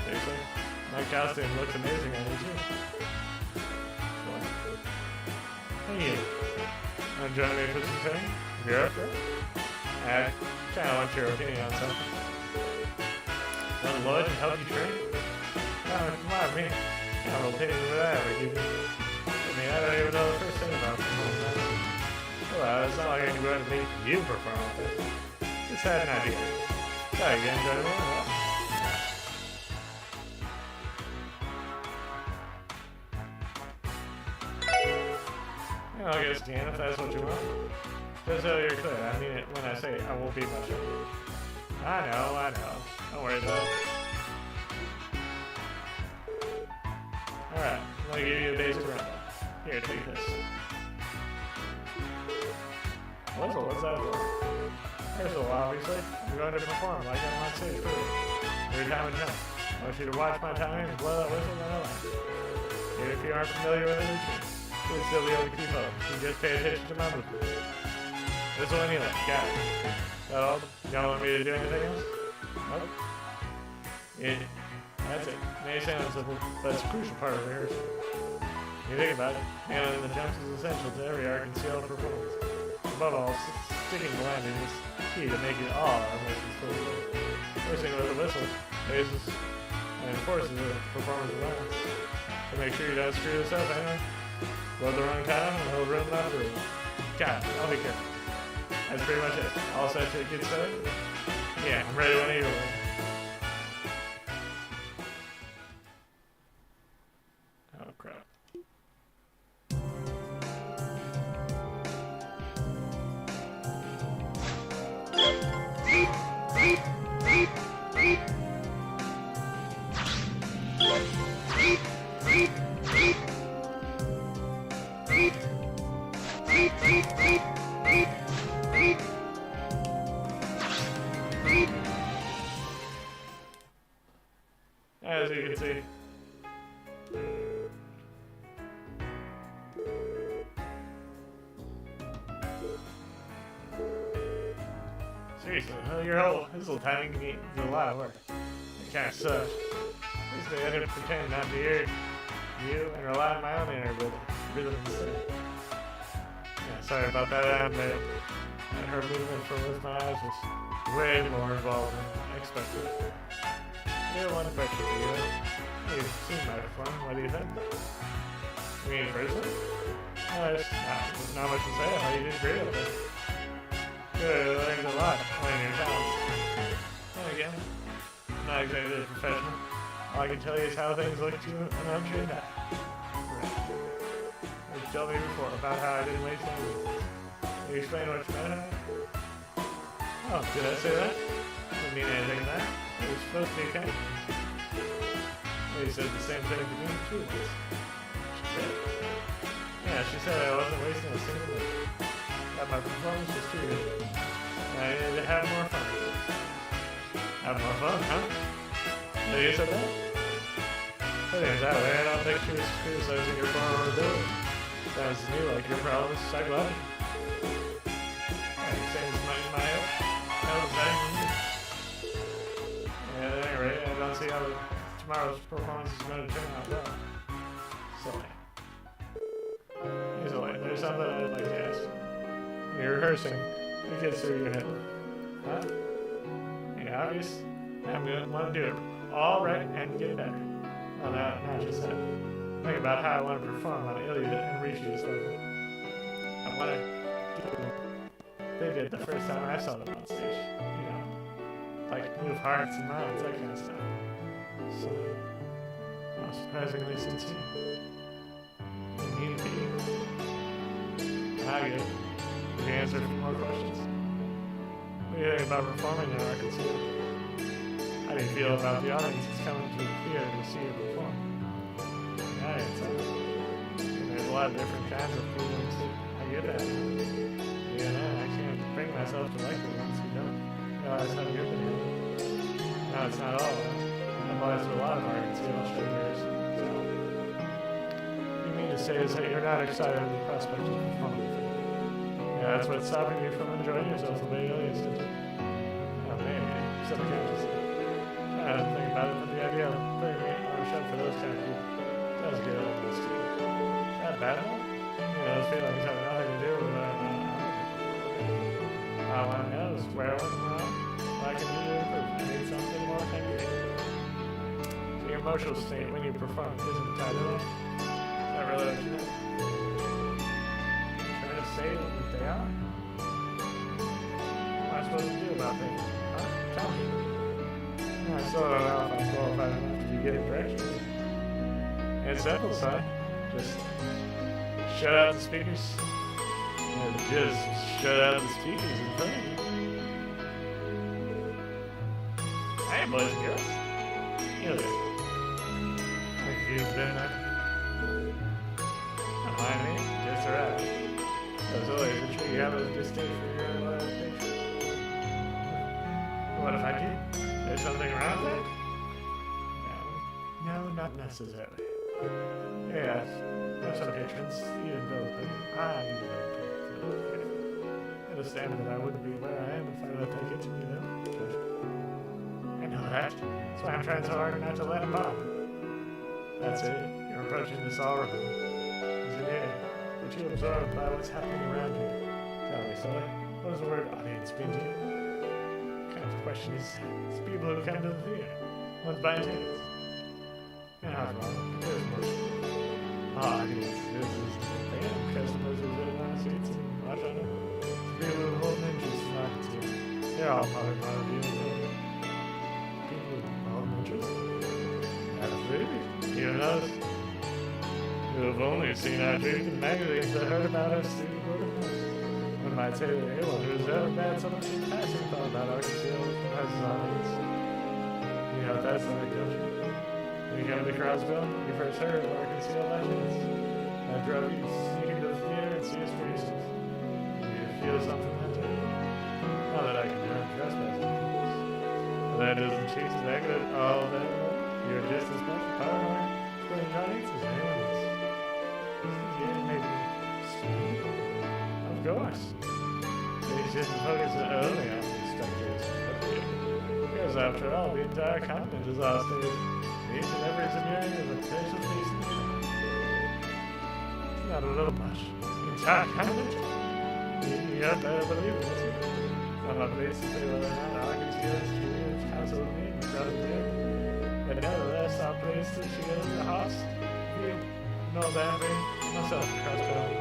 Seriously? My costume looks amazing on you too. What? Hey, you. Wanna join me for some training? You're up for it? I kinda want your opinion on something. Want Lloyd to help you train? Oh, come on, me. How will opinion would I ever give you? I mean, I don't even know the first thing about performance. Well, it's not like I'm going to make you perform with it. Just had an idea. Try again, gentlemen. I guess, Dan, if that's what you want. Just so you're clear, I mean it when I say I won't be much of it. I know. Don't worry about it. Alright, I'm gonna give you a basic rundown. Here, take this. Whistle, what's that for? First of all, obviously, I'm going to perform like I'm on stage for you. Every time I jump. I want you to watch my timing and blow that whistle when I like. Even if you aren't familiar with the routine, you'll still be able to keep up. You just pay attention to my movements. Whistle when you like. Got it. That all? You don't want me to do anything else? Nope. Yeah, that's it. May sound simple, but it's a crucial part of rehearsal. You think about it, handling the jumps is essential to every art and skill performance. Above all, sticking the landing is key to making all our motions fluid. First thing with the whistle, raises and enforces the performance balance. So make sure you don't screw this up, anyway. Blow the wrong time and it'll run out of the room. Got it, I'll be careful. That's pretty much it. All set to get started? Yeah, I'm ready when you're ready. Oh crap. As you can see. Seriously, your whole whistle timing is a lot of work. It kinda sucks. Basically, I had to pretend not to hear you and rely on my own inner rhythm instead. Yeah, sorry about that, Adam, but her movement from with my eyes was way more involved than I expected. I didn't want to pressure you. You've seen my perform. What do you think? You mean in person? There's not much to say. How you did great with it. Good, I learned a lot playing your talents. And again, I'm not exactly a professional. All I can tell you is how things look to you, and I'm sure that. Right. You told me before about how I didn't waste any minutes. Can you explain what you meant? Oh, did I say that? Didn't mean anything to that. It was supposed to be kind. Well, you said the same thing to me, too. She said. Yeah, she said I wasn't wasting a single minute. That my performance was too good. And I needed to have more fun. Have more fun, huh? So you said that? Putting it that way, I don't think she was criticizing your vulnerability. Sounds to me like your problem is psychological. You're saying it's my head? That was bad. Yeah, at any rate, I don't see how tomorrow's performance is going to turn out well. Silly. Easily, there's something I'd like to ask. When you're rehearsing, it gets through your head. Huh? Yeah, obvious. I'm going to want to do it all right and get better. Well, not just that. Think about how I want to perform on Iliad and reach this level. I want to do they did the first time I saw them on stage. You know, like move hearts and minds, that kind of stuff. So, well, surprisingly sincere. You mean to be. How good. Can you answer a few more questions? What do you think about performing in Arkansas? How do you feel about the audience that's coming to the theater to see you perform? Yeah, there's a lot of different kinds of feelings. I get that. I can't bring myself to like the ones who don't realize how good they are. No, it's not all. That applies to a lot of Arkansas shows. So, what you mean to say is that you're not excited at the prospect of performing? Yeah, that's what's stopping you from enjoying yourself the way you used to do. Oh, maybe. Subconsciously. I don't think about it, but the idea of putting me on a show for those kind of people does get old and stupid. Is that bad at all? You know, those feelings have nothing to do with what I'm not. All I want to know is where I went wrong, what I can do to improve. I need something more tangible. So your emotional state when you perform isn't tied to that? Is that really what you know? Trying to say that they are? What am I supposed to do about things? Huh? Tell me. I still don't know if I'm qualified enough to be getting directions. It's simple, son. Just shut out the speakers. And just shut out the speakers in front of you. Hey, boys and girls. You there. Think you've been mind me, just arrived. As always, the tree you have a distaste for your picture. What if I did? There's something wrong with that? No, not necessarily. Yes, have some patrons, even though I'm understand that I wouldn't be where I am if I let that get to me, though. But I know that. That's why I'm trying so hard not to let him on. That's it. You're approaching this all wrong. Is it here? But you absorbed by what's happening around you. Tell me, Sully, what does the word audience mean to you? What kind of question is that? It's people who come to the theater. One's buying tickets. Yeah, I was wrong. There's more. Audience. This is the thing. Customers who sit on the seats and watch on it. People who hold an interest in audience. They're all part of our view. People who hold an interest? Absolutely. You know, you've only seen our dreams in magazines that heard about us through the word of mouth. One might say that anyone who's ever had so much in passing thought about our concealed audience. You know what that's like, don't you? When you come to Crosville, you first heard of our concealed legends. That drove you to sneak into the theater and see us for yourself. You feel something that day? Not that I can do trespassing. But that doesn't change the fact that all that you're just as much a power hard playing audience as anyone else. Yeah, maybe. Of course. They shouldn't focus only on the spectators. Because after all, the entire continent is on stage. Each and every scenario is a potential piece of the It's not a little much. The entire continent? You have to believe it, isn't it? On my place to say whether or not I can see this huge household name across the air. But nevertheless, our place to shield the house. No boundary, myself across town.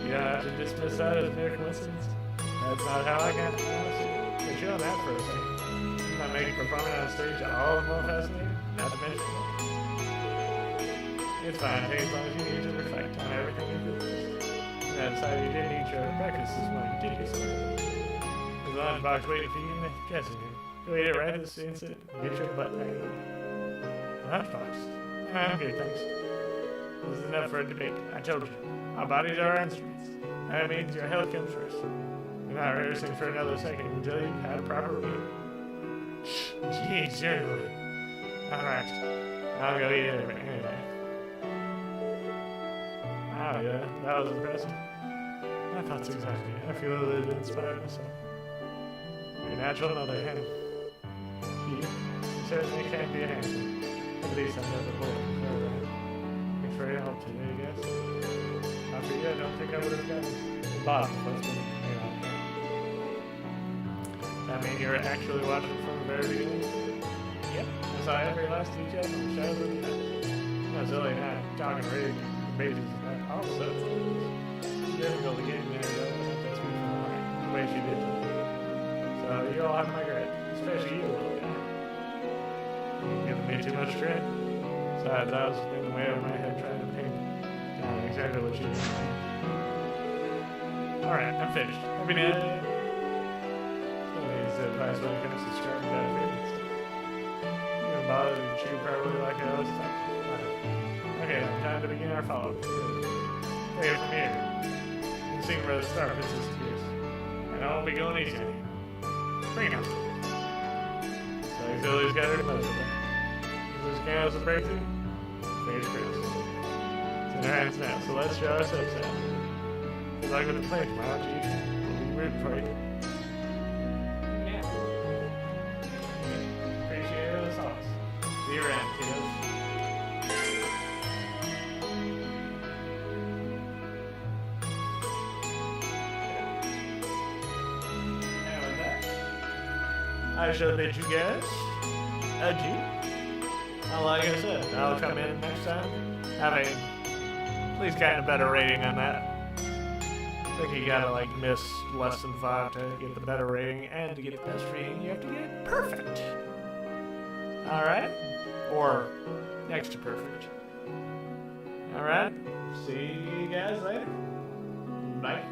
You don't have to dismiss that as mere coincidence. That's not how I got the house. But chill on that for a second. Not making performing on stage all the more fascinating, not to mention it. It's fine, hey, as long as you need to reflect on everything you do. That's how you didn't eat your breakfast this morning, did you, sir? There's a lunchbox waiting for you in the dressing room. Go eat it right this instant and get your butt back. Lunchbox? I'm good, thanks. This is enough for a debate. I told you. Our bodies are our instruments. That means your health comes first. You're not rehearsing for another second until you've had a proper meal. Gee, certainly. Alright. I'll go eat it anyway. Wow, yeah, that was impressive. My thoughts exactly. I feel a little inspired myself. Your natural mother, Hannah. You certainly can be a handsome. At least I'm never bored. Thanks for your help today, I guess. After you, I don't think I would have gotten the bottom of this. That mean you were actually watching from the very beginning? Yep. I saw every last detail from the shadows of the night. I was really not talking rig, bases, and that. All of a sudden, it's difficult to get in there, though. That's me from the way she did. So you all have my credit, especially you, little guy. You giving me too much credit? Besides, I was in the way of my head trying to paint exactly what you did. Alright, I'm finished. I mean, advice when it comes to striking down favorites. You know, bother to chew properly like I always thought. Okay, time to begin our follow-up. Okay, from here. You can see where the star princess appears. And I won't be going easy on you. Bring it on. So Zoe's got her clothes away. This candle's a breakthrough. Fingers crossed. It's in our hands now, so let's show ourselves out. Good luck with the play tomorrow, Chief. We'll be rooting for you. See you around, kiddos. And with that, I shall bid you guys adieu. Well, like I said, I'll come in next time. Have a please kind of better rating on that. I think you gotta like miss less than 5 to get the better rating, and to get the best rating, you have to get it perfect. Alright? Or next to perfect. Alright? See you guys later. Bye.